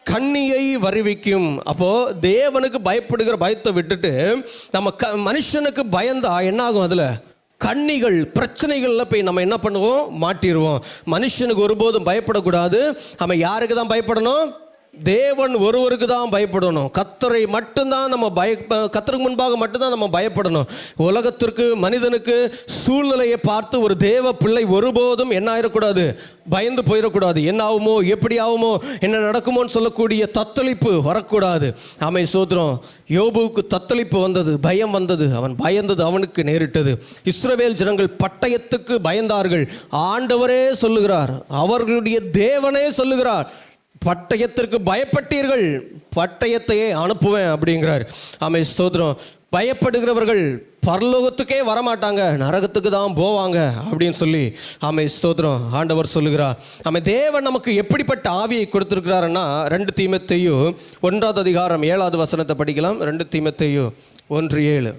கண்ணியை வருவிக்கும். அப்போ தேவனுக்கு பயப்படுகிற பயத்தை விட்டுட்டு நம்ம மனுஷனுக்கு பயந்தா என்ன ஆகும்? அதில் கண்ணிகள், பிரச்சனைகளில் போய் நம்ம என்ன பண்ணுவோம்? மாட்டிடுவோம். மனுஷனுக்கு ஒருபோதும் பயப்படக்கூடாது. நம்ம யாருக்கு தான் பயப்படணும்? தேவன் ஒருவருக்கு தான் பயப்படணும். கர்த்தரை மட்டும்தான் நம்ம கர்த்தருக்கு முன்பாக மட்டும்தான் நம்ம பயப்படணும். உலகத்திற்கு, மனிதனுக்கு, சூழ்நிலையை பார்த்து ஒரு தேவ பிள்ளை ஒருபோதும் என்ன ஆயிடக்கூடாது? பயந்து போயிடக்கூடாது. என்ன ஆகுமோ, எப்படி ஆகுமோ, என்ன நடக்குமோன்னு சொல்லக்கூடிய தத்தளிப்பு வரக்கூடாது. சோத்திரம். யோபுவுக்கு தத்தளிப்பு வந்தது, பயம் வந்தது, அவன் பயந்தது அவனுக்கு நேரிட்டது. இஸ்ரவேல் ஜனங்கள் பட்டயத்துக்கு பயந்தார்கள். ஆண்டவரே சொல்லுகிறார், அவர்களுடைய தேவனே சொல்லுகிறார், பட்டயத்திற்கு பயப்பட்டீர்கள், பட்டயத்தையே அனுப்புவேன் அப்படிங்கிறார். ஸ்தோத்திரம். பயப்படுகிறவர்கள் பரலோகத்துக்கே வரமாட்டாங்க, நரகத்துக்கு தான் போவாங்க அப்படின்னு சொல்லி ஸ்தோத்திரம் ஆண்டவர் சொல்லுகிறார். தேவன் நமக்கு எப்படிப்பட்ட ஆவியை கொடுத்திருக்கிறாருன்னா, 2 தீமோத்தேயு 1வது அதிகாரம் 7வது வசனத்தை படிக்கலாம். 2 தீமோத்தேயு 1:7.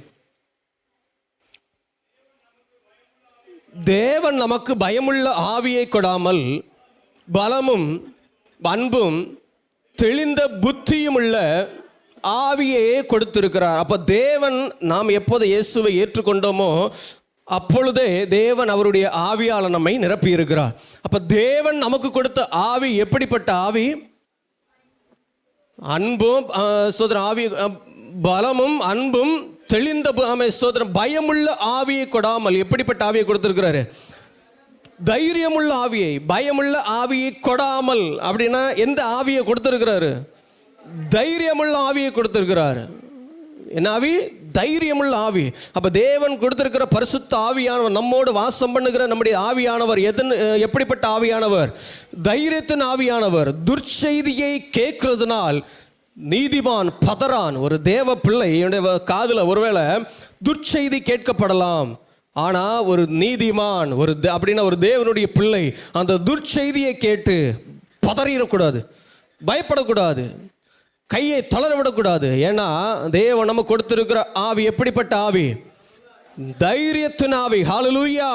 தேவன் நமக்கு பயமுள்ள ஆவியை கொடாமல் பலமும் அன்பும் தெளிந்த புத்தியும் உள்ள ஆவியையே கொடுத்திருக்கிறார். அப்போ தேவன், நாம் எப்போது இயேசுவை ஏற்றுக்கொண்டோமோ அப்பொழுதே தேவன் அவருடைய ஆவியால் நம்மை நிரப்பி இருக்கிறார். அப்போ தேவன் நமக்கு கொடுத்த ஆவி எப்படிப்பட்ட ஆவி? அன்பும் சோதரன் ஆவி, பலமும் அன்பும் தெளிந்த சோதரன் பயமுள்ள ஆவியை கொடாமல். எப்படிப்பட்ட ஆவியை கொடுத்திருக்கிறாரு? தைரியமுள்ள ஆவியை, பயமுள்ள ஆவியை கொடாமல். அப்படின்னா எந்த ஆவியை கொடுத்திருக்கிறாரு? தைரியமுள்ள ஆவியை கொடுத்திருக்கிறாரு. என்ன ஆவி? தைரியமுள்ள ஆவி. அப்ப தேவன் கொடுத்திருக்கிற பரிசுத்த ஆவியானவர், நம்மோடு வாசம் பண்ணுகிற நம்முடைய ஆவியானவர் எப்படிப்பட்ட ஆவியானவர்? தைரியத்தின் ஆவியானவர். துர்ச்செய்தியை கேட்கிறதுனால் நீதிமான் பதறான். ஒரு தேவ பிள்ளை காதுல ஒருவேளை துர்ச்செய்தி கேட்கப்படலாம், ஆனால் ஒரு நீதிமான், அப்படின்னா ஒரு தேவனுடைய பிள்ளை அந்த துர்ச்செய்தியை கேட்டு பதறிடக்கூடாது, பயப்படக்கூடாது, கையை தளர விடக்கூடாது. ஏன்னா தேவன் நம்ம கொடுத்திருக்கிற ஆவி எப்படிப்பட்ட ஆவி? தைரியத்தின் ஆவி. ஹல்லேலூயா,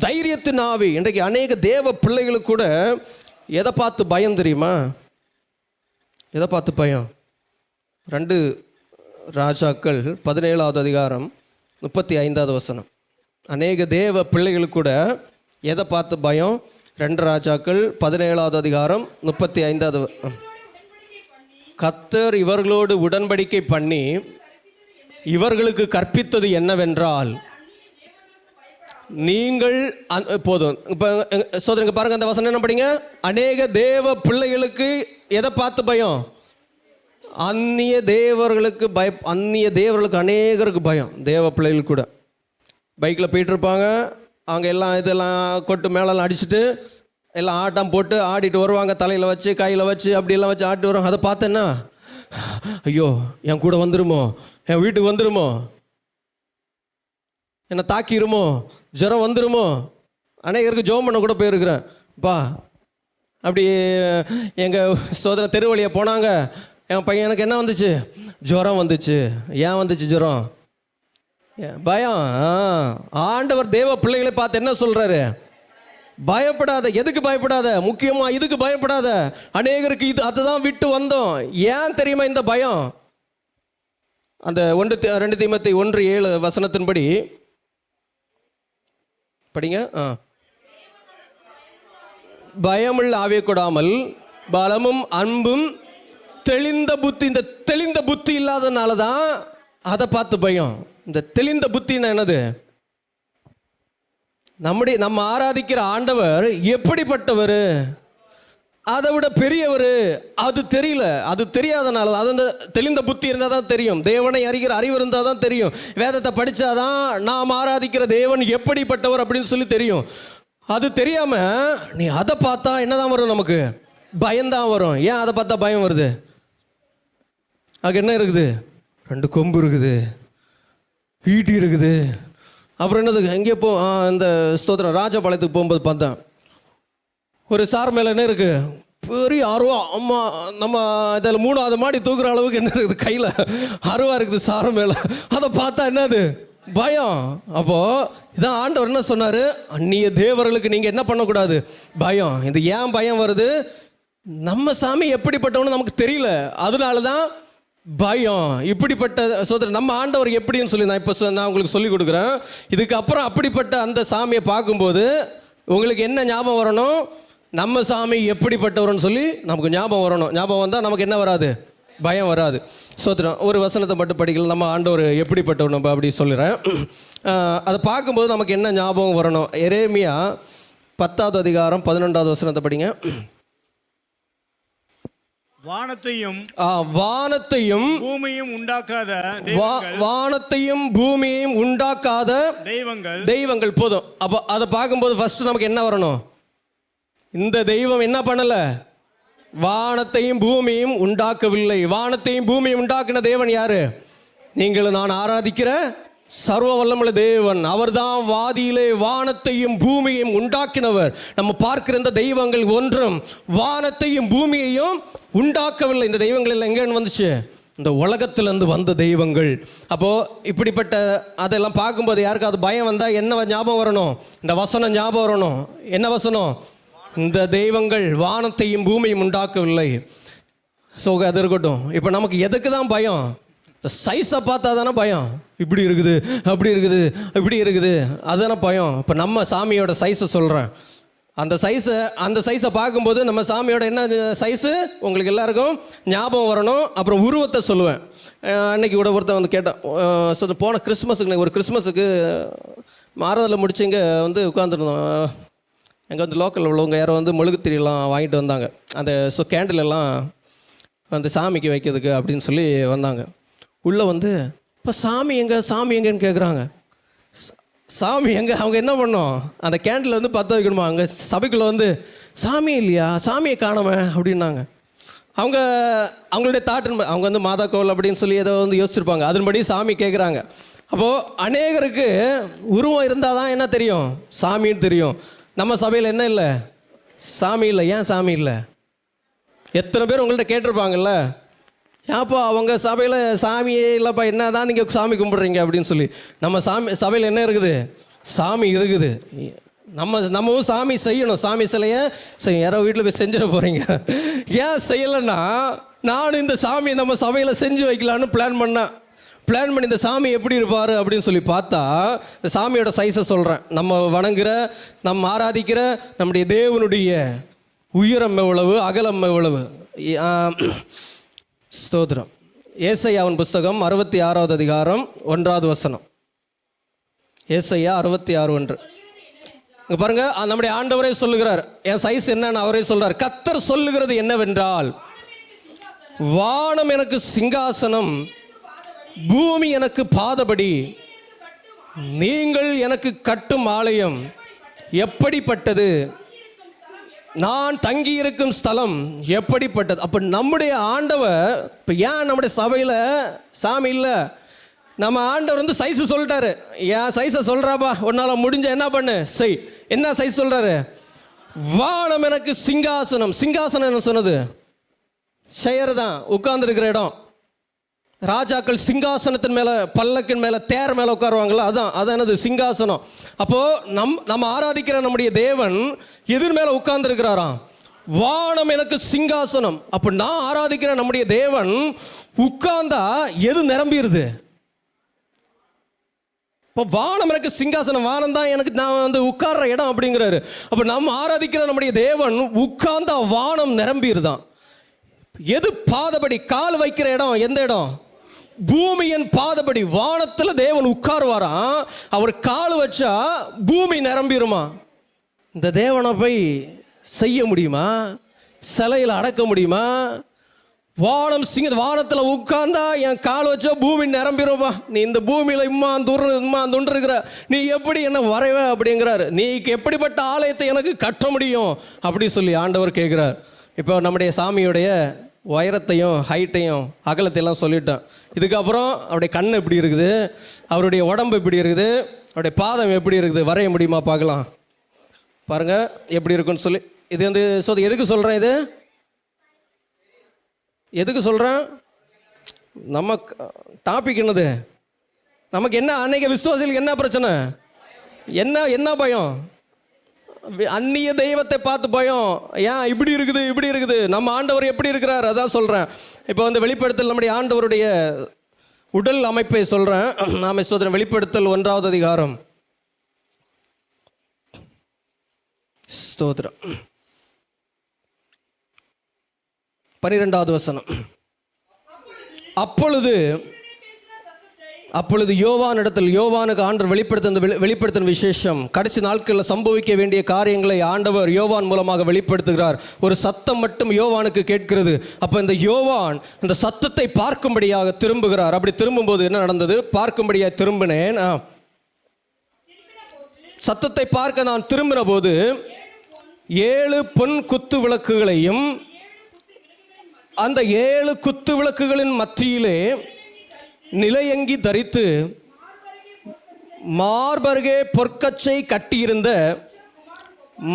தைரியத்தின் ஆவி. இன்றைக்கு அநேக தேவ பிள்ளைகளுக்கு கூட எதை பார்த்து பயம் தெரியுமா? எதை பார்த்து பயம்? 2 ராஜாக்கள் 17வது அதிகாரம் 35வது வசனம். அநேக தேவ பிள்ளைகளுக்கு கூட எதை பார்த்து பயம்? 2 ராஜாக்கள் 17வது அதிகாரம் 35வது. கர்த்தர் இவர்களோடு உடன்படிக்கை பண்ணி இவர்களுக்கு கற்பித்தது என்னவென்றால், நீங்கள் போதும். இப்போ சோதனைங்க பாருங்க, அந்த வசனம் என்ன படிங்க? அநேக தேவ பிள்ளைகளுக்கு எதை பார்த்து பயம்? அந்நிய தேவர்களுக்கு அந்நிய தேவர்களுக்கு அநேகருக்கு பயம். தேவ பிள்ளைகள் கூட பைக்கில் போயிட்டுருப்பாங்க, அவங்க எல்லாம் இதெல்லாம் கொட்டு மேலெல்லாம் அடிச்சுட்டு எல்லாம் ஆட்டம் போட்டு ஆடிட்டு வருவாங்க, தலையில் வச்சு கையில் வச்சு அப்படியெல்லாம் வச்சு ஆட்டி வருவாங்க. அதை பார்த்தேன்னா, ஐயோ என் கூட வந்துருமோ, என் வீட்டுக்கு வந்துருமோ, என்னை தாக்கிருமோ, ஜுரம் வந்துருமோ. அநேகருக்கு ஜெபம் பண்ண கூட போயிருக்கிறேன். அப்படி எங்கள் சோதனை தெரு வழியாக போனாங்க, என் பையனுக்கு என்ன வந்துச்சு? ஜுரம் வந்துச்சு. ஏன் வந்துச்சு ஜுரம்? பயம். ஆண்டவர் தேவ பிள்ளைகளை பார்த்து என்ன சொல்றாரு? பயப்படாத. எதுக்கு பயப்படாத? முக்கியமா இதுக்கு பயப்படாத. அநேகருக்கு அதுதான் விட்டு வந்தோம். ஏன் தெரியுமா இந்த பயம்? அந்த 2 தீமோத்தேயு 1:7 வசனத்தின்படி படிங்க. பயமுள்ள ஆவியை கொடாமல் பலமும் அன்பும் தெளிந்த புத்தி. இந்த தெளிந்த புத்தி இல்லாதனால தான் அதை பார்த்து பயம். இந்த தெளிந்த புத்தின்னா என்னது? நம்ம ஆராதிக்கிற ஆண்டவர் எப்படிப்பட்டவர், அதை விட பெரியவர், அது தெரியல. அது தெரியாதனால தான். அது அந்த தெளிந்த புத்தி இருந்தால் தான் தெரியும். தேவனை அறிகிற அறிவு இருந்தால் தான் தெரியும். வேதத்தை படித்தாதான் நாம் ஆராதிக்கிற தேவன் எப்படிப்பட்டவர் அப்படின்னு சொல்லி தெரியும். அது தெரியாமல் நீ அதை பார்த்தா என்னதான் வரும்? நமக்கு பயம்தான் வரும். ஏன் அதை பார்த்தா பயம் வருது? அதுக்கு என்ன இருக்குது? 2 கொம்பு இருக்குது, ஈட்டி இருக்குது, அப்புறம் என்னது எங்கேயோ இந்த ஸ்தோத்திரம் ராஜபாளையத்துக்கு போகும்போது பார்த்தேன், ஒரு சார் மேலே என்ன இருக்குது? பெரிய அருவா. அம்மா, நம்ம இதில் 3வது மாடி தூக்குற அளவுக்கு என்ன இருக்குது? கையில் அருவா இருக்குது சார் மேலே. அதை பார்த்தா என்னது? பயம். அப்போது இதான் ஆண்டவர் என்ன சொன்னார்? அந்நிய தேவர்களுக்கு நீங்கள் என்ன பண்ணக்கூடாது? பயம். இது ஏன் பயம் வருது? நம்ம சாமி எப்படிப்பட்டவனு நமக்கு தெரியல, அதனால தான் பயம். இப்படிப்பட்ட சோதரன் நம்ம ஆண்டவர் எப்படின்னு சொல்லி நான் உங்களுக்கு சொல்லிக் கொடுக்குறேன். இதுக்கப்புறம் அப்படிப்பட்ட அந்த சாமியை பார்க்கும்போது உங்களுக்கு என்ன ஞாபகம் வரணும்? நம்ம சாமி எப்படிப்பட்டவர்னு சொல்லி நமக்கு ஞாபகம் வரணும். ஞாபகம் வந்தால் நமக்கு என்ன வராது? பயம் வராது. சோத்திரம். ஒரு வசனத்தை மட்டும் படிக்கல, நம்ம ஆண்டவர் எப்படிப்பட்டவர் நம்ம அப்படி சொல்லுறேன். அதை பார்க்கும்போது நமக்கு என்ன ஞாபகம் வரணும்? எரேமியா 10வது அதிகாரம் 11வது வசனத்தை படிங்க. வானத்தையும் பூமியும் உண்டாக்காத தெய்வங்கள் போதும். அப்போ அதை பார்க்கும்போது ஃபர்ஸ்ட் நமக்கு என்ன வரணும்? இந்த தெய்வம் என்ன பண்ணல? வானத்தையும் பூமியும் உண்டாக்கவில்லை. வானத்தையும் பூமியும் உண்டாக்கின தேவன் யாரு? நீங்களும் நான் ஆராதிக்கிற சர்வ வல்லமுள்ள தேவன். அவர்தான் வாதியிலே வானத்தையும் பூமியையும் உண்டாக்கினவர். நம்ம பார்க்கிற இந்த தெய்வங்கள் ஒன்றும் வானத்தையும் பூமியையும் உண்டாக்கவில்லை. இந்த தெய்வங்கள் எல்லாம் எங்கேன்னு வந்துச்சு? இந்த உலகத்திலேருந்து வந்த தெய்வங்கள். அப்போது இப்படிப்பட்ட அதெல்லாம் பார்க்கும்போது யாருக்காவது பயம் வந்தால் என்ன ஞாபகம் வரணும்? இந்த வசனம் ஞாபகம் வரணும். என்ன வசனம்? இந்த தெய்வங்கள் வானத்தையும் பூமியும் உண்டாக்கவில்லை. ஸோ அது இருக்கட்டும். இப்போ நமக்கு எதுக்கு தான் பயம்? இந்த சைஸை பார்த்தா தானே பயம். இப்படி இருக்குது, அப்படி இருக்குது, இப்படி இருக்குது, அதுதானே பயம். இப்போ நம்ம சாமியோட சைஸை சொல்கிறேன். அந்த சைஸை பார்க்கும்போது நம்ம சாமியோட என்ன சைஸு உங்களுக்கு எல்லாருக்கும் ஞாபகம் வரணும். அப்புறம் உருவத்தை சொல்லுவேன். அன்றைக்கி கூட ஒருத்தன் வந்து கேட்டான். போன கிறிஸ்மஸுக்கு, ஒரு கிறிஸ்மஸுக்கு மாறுதலில் முடிச்சு இங்கே வந்து உட்காந்துருந்தோம். எங்கே வந்து லோக்கலில் உள்ளவங்க யாரோ வந்து மெழுகுத்திரியெல்லாம் வாங்கிட்டு வந்தாங்க. அந்த கேண்டில் எல்லாம் அந்த சாமிக்கு வைக்கிறதுக்கு அப்படின்னு சொல்லி வந்தாங்க. உள்ளே வந்து இப்போ சாமி எங்கேன்னு கேட்குறாங்க. சாமி எங்கே? அவங்க என்ன பண்ணோம்? அந்த கேண்டில் வந்து பற்ற வைக்கணுமா? அங்கே சபைக்குள்ளே வந்து சாமி இல்லையா, சாமியை காணாம அப்படின்னாங்க. அவங்களுடைய தாட்டு, அவங்க வந்து மாதா கோவில் அப்படின்னு சொல்லி ஏதோ வந்து யோசிச்சிருப்பாங்க. அதன்படி சாமி கேட்குறாங்க. அப்போது அநேகருக்கு உருவம் இருந்தால் தான் என்ன தெரியும்? சாமின்னு தெரியும். நம்ம சபையில் என்ன இல்லை? சாமி இல்லை. ஏன் சாமி இல்லை? எத்தனை பேர் உங்கள்கிட்ட கேட்டிருப்பாங்கல்ல, ஏன்ப்பா அவங்க சபையில் சாமியே இல்லைப்பா, என்ன தான் நீங்கள் சாமி கும்பிட்றீங்க அப்படின்னு சொல்லி. நம்ம சபையில் என்ன இருக்குது? சாமி இருக்குது. நம்மவும் சாமி செய்யணும். சாமி சிலையை யாரோ வீட்டில் போய் செஞ்சிட போகிறீங்க. ஏன் செய்யலைன்னா, நானும் இந்த சாமி நம்ம சபையில் செஞ்சு வைக்கலான்னு பிளான் பண்ணி இந்த சாமி எப்படி இருப்பார் அப்படின்னு சொல்லி பார்த்தா, இந்த சாமியோட சைஸை சொல்கிறேன். நம்ம வணங்குற, நம்ம ஆராதிக்கிற நம்முடைய தேவனுடைய உயரம் எவ்வளவு, அகலம் எவ்வளவு? ஸ்தோத்திரம். ஏசாயாவின் புஸ்தகம் 66வது அதிகாரம் 1வது வசனம். ஏசாயா 66:1. இங்கே பாருங்க, நம்முடைய ஆண்டவரே சொல்லுகிறார். என் சைஸ் என்னன்னு அவரே சொல்றார். கர்த்தர் சொல்லுகிறது என்னவென்றால், வானம் எனக்கு சிங்காசனம், பூமி எனக்கு பாதபடி, நீங்கள் எனக்கு கட்டும் ஆலயம் எப்படிப்பட்டது, நான் தங்கியிருக்கும் ஸ்தலம் எப்படிப்பட்டது. அப்போ நம்முடைய ஆண்டவர், இப்போ ஏன் நம்முடைய சபையில் சாமி இல்லை? நம்ம ஆண்டவர் வந்து சைஸு சொல்லிட்டாரு. ஏன் சைஸை சொல்கிறாப்பா, உன்னால் முடிஞ்ச என்ன பண்ணு செய். என்ன சைஸ் சொல்கிறாரு? வானம் எனக்கு சிங்காசனம். சிங்காசனம் என்ன சொன்னது? செயர் தான், உட்கார்ந்துருக்கிற இடம். ராஜாக்கள் சிங்காசனத்தின் மேலே, பல்லக்கின் மேலே, தேர் மேலே உட்காருவாங்களா, அதான் என்னது? சிங்காசனம். அப்போது நம்ம ஆராதிக்கிற நம்முடைய தேவன் எதிர் மேலே உட்கார்ந்துருக்கிறாராம். வானம் எனக்கு சிங்காசனம். அப்போ நான் ஆராதிக்கிற நம்முடைய தேவன் உட்கார்ந்தா எது நிரம்பிடுது? இப்போ வானம் எனக்கு சிங்காசனம், வானம் தான் எனக்கு நான் வந்து உட்கார்ற இடம் அப்படிங்கிறாரு. அப்போ நம்ம ஆராதிக்கிற நம்முடைய தேவன் உட்கார்ந்தா வானம் நிரம்பிடுதான். எது பாதபடி கால் வைக்கிற இடம் எந்த இடம்? பூமியின் பாதபடி. வானத்தில் தேவன் உட்காருவாராம், அவர் கால் வச்சா பூமி நிரம்பிடுமா. இந்த தேவனை போய் செய்ய முடியுமா? சிலையில் அடக்க முடியுமா? வானத்தில் உட்கார்ந்தா என் கால் வச்சா பூமி நிரம்பிடும்பா. நீ இந்த பூமியில் இம்மா துண்டு இருக்கிற, நீ எப்படி என்ன வரைவ அப்படிங்கிறார். நீ எப்படிப்பட்ட ஆலயத்தை எனக்கு கட்ட முடியும் அப்படி சொல்லி ஆண்டவர் கேட்குறார். இப்போ நம்முடைய சாமியுடைய உயரத்தையும் ஹைட்டையும் அகலத்தையெல்லாம் சொல்லிட்டோம். இதுக்கப்புறம் அவருடைய கண் எப்படி இருக்குது, அவருடைய உடம்பு எப்படி இருக்குது, அவருடைய பாதம் எப்படி இருக்குது, வரைய முடியுமா பார்க்கலாம். பாருங்கள் எப்படி இருக்குன்னு சொல்லி. இது வந்து எதுக்கு சொல்கிறேன், இது எதுக்கு சொல்கிறேன்? நம்ம டாபிக் என்னது? நமக்கு என்ன அன்னைக்கு விசுவாசிகளுக்கு என்ன பிரச்சனை, என்ன பயம்? அந்நிய தெய்வத்தை பார்த்து பயம். ஏன் இப்படி இருக்குது? நம்ம ஆண்டவர் எப்படி இருக்கிறார் அதான் சொல்கிறேன். இப்போ வந்து வெளிப்படுத்தல் நம்முடைய ஆண்டவருடைய உடல் அமைப்பை சொல்கிறேன். நாம் சோதரன் வெளிப்படுத்தல் 1வது அதிகாரம் ஸ்தோத்திரம் 12வது வசனம். அப்பொழுது யோவானுக்கு ஆண்டவர் வெளிப்படுத்தின விசேஷம், கடைசி நாட்களில் சம்பவிக்க வேண்டிய காரியங்களை ஆண்டவர் யோவான் மூலமாக வெளிப்படுத்துகிறார். ஒரு சத்தம் மட்டும் யோவானுக்கு கேட்கிறது. அப்போ இந்த யோவான் இந்த சத்தத்தை பார்க்கும்படியாக திரும்புகிறார். அப்படி திரும்பும்போது என்ன நடந்தது? பார்க்கும்படியாக திரும்பினேன். சத்தத்தை பார்க்க நான் திரும்பின போது 7 பொன் குத்து விளக்குகளையும் அந்த 7 குத்து விளக்குகளின் மத்தியிலே நிலையங்கி தரித்து மார்பருகே பொற்கச்சை கட்டியிருந்த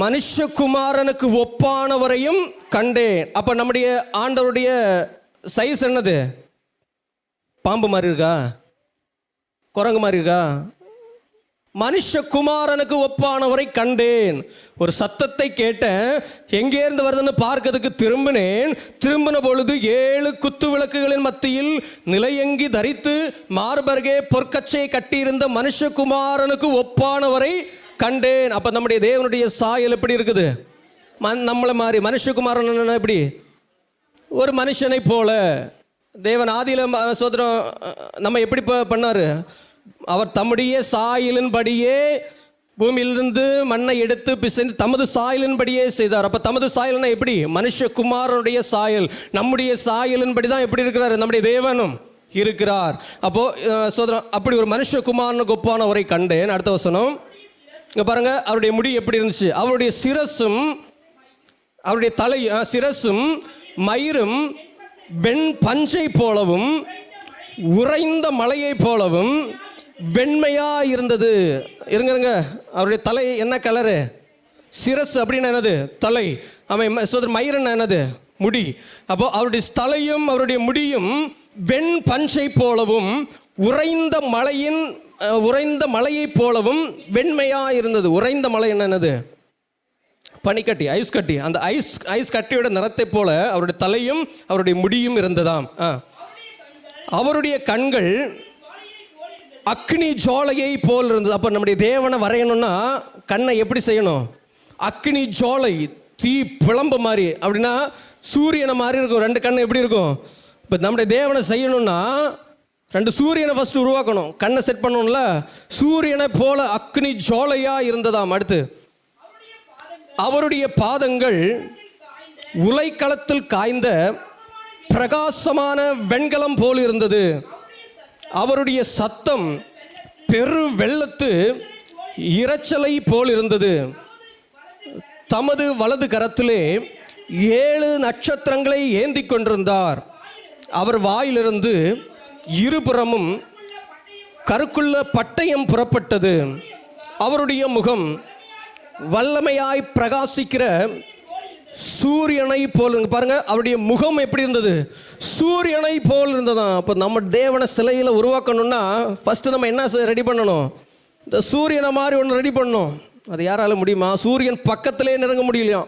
மனுஷகுமாரனுக்கு ஒப்பானவரையும் கண்டேன். அப்போ நம்முடைய ஆண்டவருடைய சைஸ் என்னது? பாம்பு மாதிரி இருக்கா? குரங்கு மாதிரி இருக்கா? மனுஷகுமாரனுக்கு ஒப்பானவரை கண்டேன். ஒரு சத்தத்தை கேட்டேன், எங்கேருந்து வருதுன்னு பார்க்கறதுக்கு திரும்பினேன். திரும்பின பொழுது 7 குத்து விளக்குகளின் மத்தியில் நிலையங்கி தரித்து மார்பருகே பொற்கச்சை கட்டியிருந்த மனுஷகுமாரனுக்கு ஒப்பானவரை கண்டேன். அப்போ நம்முடைய தேவனுடைய சாயல் எப்படி இருக்குது? நம்மளை மாதிரி. மனுஷகுமாரன் எப்படி? ஒரு மனுஷனை போல. தேவன் ஆதியில் சோதரம் நம்ம எப்படி பண்ணார்? அவர் தம்முடைய சாயலின்படியே பூமியிலிருந்து மண்ணை எடுத்து பிசைந்து தமது சாயலின்படியே செய்தார். அப்போ தமது சாயல்னா எப்படி? மனுஷகுமாரனுடைய சாயல். நம்முடைய சாயலின்படி தான் எப்படி இருக்கிறார்? நம்முடைய தேவனும் இருக்கிறார். அப்போது சோதரம் அப்படி ஒரு மனுஷகுமாரனுக்கு ஒப்பானவரை கண்டேன். அடுத்த வசனம் இங்கே பாருங்கள். அவருடைய முடி எப்படி இருந்துச்சு? அவருடைய சிரசும் அவருடைய தலை சிரசும் மயிரும் வெண் பஞ்சை போலவும் உறைந்த மலையை போலவும் வெண்மையா இருந்தது. இருங்க, அவருடைய தலை என்ன கலரு? சிரஸ் அப்படின்னு என்னது? தலை. அவன் மயிரன் என்னது? முடி. அப்போ அவருடைய தலையும் அவருடைய முடியும் வெண் பஞ்சை போலவும் உறைந்த மலையை போலவும் வெண்மையா இருந்தது. உறைந்த மலை என்னது? பனிக்கட்டி, ஐஸ் கட்டி. அந்த ஐஸ் கட்டியோட நிறத்தை போல அவருடைய தலையும் அவருடைய முடியும் இருந்ததாம். அவருடைய கண்கள் அக்னி ஜோலையை போல் இருந்தது. அப்போ நம்முடைய தேவனை வரையணும்னா கண்ணை எப்படி செய்யணும்? அக்னி ஜோலை, தீ பிளம்பு மாதிரி. அப்படின்னா சூரியனை மாதிரி இருக்கும் 2 கண்ணு. எப்படி இருக்கும்? இப்போ நம்முடைய தேவனை செய்யணும்னா 2 சூரியனை ஃபஸ்ட்டு உருவாக்கணும், கண்ணை செட் பண்ணணும்ல. சூரியனை போல அக்னி ஜோலையாக இருந்ததாம். அடுத்து அவருடைய பாதங்கள் உலைக்களத்தில் காய்ந்த பிரகாசமான வெண்கலம் போல் இருந்தது. அவருடைய சத்தம் பெரு வெள்ளத்து இரைச்சலை போல் இருந்தது. தமது வலது கரத்திலே 7 நட்சத்திரங்களை ஏந்தி கொண்டிருந்தார். அவர் வாயிலிருந்து இருபுறமும் கருக்குள்ள பட்டயம் புறப்பட்டது. அவருடைய முகம் வல்லமையாய் பிரகாசிக்கிற சூரியனை போல். பாருங்க, அவருடைய முகம் எப்படி இருந்தது? சூரியனை போல் இருந்ததான். அப்போ நம்ம தேவனை சிலையில் உருவாக்கணும்னா ஃபஸ்ட்டு நம்ம என்ன ரெடி பண்ணணும்? இந்த சூரியனை மாதிரி ஒன்று ரெடி பண்ணணும். அது யாரால முடியுமா? சூரியன் பக்கத்திலே நெருங்க முடியலையும்.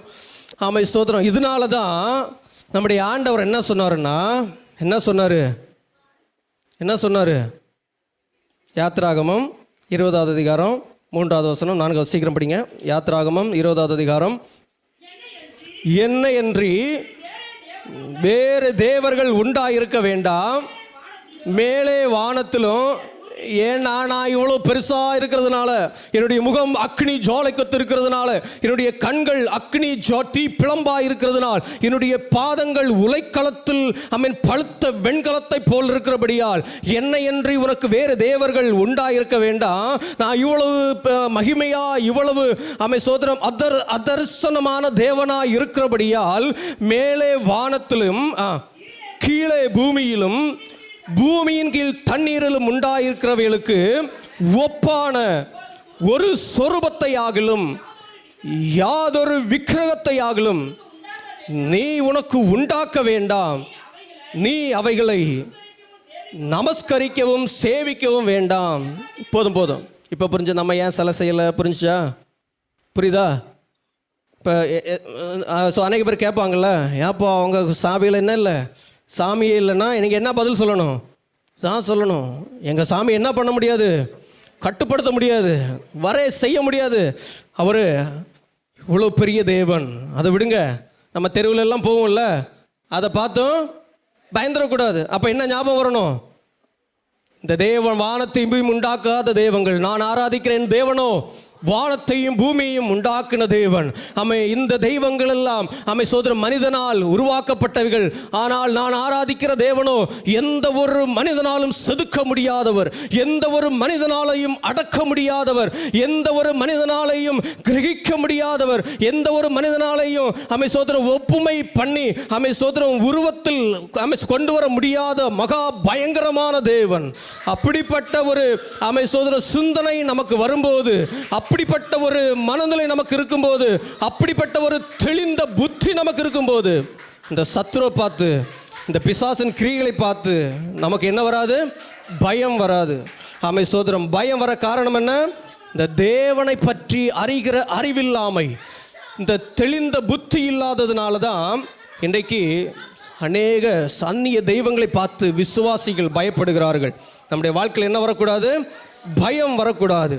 ஆமாம், ஸ்தோத்திரம். இதனால தான் நம்முடைய ஆண்டவர் என்ன சொன்னார்? யாத்திராகமம் 20வது அதிகாரம் 3வது வசனம் 4வது. சீக்கிரம் படிங்க. யாத்திராகமம் 20வது அதிகாரம். என்னையன்றி வேறு தேவர்கள் உண்டாயிருக்க வேண்டாம், மேலே வானத்திலும். ஏன்னா நான் இவ்வளோ பெருசாக இருக்கிறதுனால, என்னுடைய முகம் அக்னி ஜுவாலைக்கொத்து இருக்கிறதுனால, என்னுடைய கண்கள் அக்னி தீ பிளம்பாக இருக்கிறதுனால், என்னுடைய பாதங்கள் உலைக்களத்தில் பழுத்த வெண்கலத்தை போல் இருக்கிறபடியால் என்னையன்றி உனக்கு வேறு தேவர்கள் உண்டாயிருக்க வேண்டாம். நான் இவ்வளவு மகிமையா, இவ்வளவு சோதரம் அதர்சனமான தேவனாய் இருக்கிறபடியால் மேலே வானத்திலும் கீழே பூமியிலும் பூமியின் கீழ் தண்ணீரிலும் உண்டாயிருக்கிறவர்களுக்கு ஒப்பான ஒரு சொரூபத்தை ஆகிலும் யாதொரு விக்கிரகத்தை ஆகிலும் நீ உனக்கு உண்டாக்க வேண்டாம். நீ அவைகளை நமஸ்கரிக்கவும் சேவிக்கவும் வேண்டாம். போதும் போதும். இப்போ புரிஞ்சு நம்ம ஏன் சிலை செய்யலை? புரிஞ்சா? புரியுதா? இப்போ அநேக பேர் கேட்பாங்கள்ல, ஏப்பா அவங்க சாமியில் என்ன இல்லை, சாமியே இல்லைன்னா எனக்கு என்ன பதில் சொல்லணும்? தான் சொல்லணும், எங்கள் சாமி என்ன பண்ண முடியாது, கட்டுப்படுத்த முடியாது, செய்ய முடியாது. அவர் இவ்வளோ பெரிய தேவன். அதை விடுங்க, நம்ம தெருவில் எல்லாம் போவோம்ல, அதை பார்த்தும் பயந்துடக்கூடாது. அப்போ என்ன ஞாபகம் வரணும்? இந்த தேவன் வானத்தையும் பூமியும் உண்டாக்காத தேவங்கள், நான் ஆராதிக்கிறேன் தேவனோ வானத்தையும் பூமியையும் உண்டாக்குன தேவன். இந்த தெய்வங்கள் எல்லாம் சோதர மனிதனால் உருவாக்கப்பட்டவைகள். ஆனால் நான் ஆராதிக்கிற தேவனோ எந்த ஒரு மனிதனாலும் செதுக்க முடியாதவர், எந்த ஒரு மனிதனாலையும் அடக்க முடியாதவர், எந்த ஒரு மனிதனாலையும் கிரகிக்க முடியாதவர், எந்த ஒரு மனிதனாலையும் சோதரம் ஒப்புமை பண்ணி சோதரம் உருவத்தில் கொண்டு வர முடியாத மகா பயங்கரமான தேவன். அப்படிப்பட்ட ஒரு சோதர சிந்தனை நமக்கு வரும்போது, அப்படிப்பட்ட ஒரு மனநிலை நமக்கு இருக்கும்போது, அப்படிப்பட்ட ஒரு தெளிந்த புத்தி நமக்கு இருக்கும்போது, இந்த சத்துருவை பார்த்து, இந்த பிசாசின் கிரியைகளை பார்த்து நமக்கு என்ன வராது? பயம் வராது. சோதரம் பயம் வர காரணம் என்ன? இந்த தேவனை பற்றி அறிகிற அறிவில்லாமை, இந்த தெளிந்த புத்தி இல்லாததுனால தான் இன்றைக்கு அநேக அந்நிய தெய்வங்களை பார்த்து விசுவாசிகள் பயப்படுகிறார்கள். நம்முடைய வாழ்க்கையில் என்ன வரக்கூடாது? பயம் வரக்கூடாது.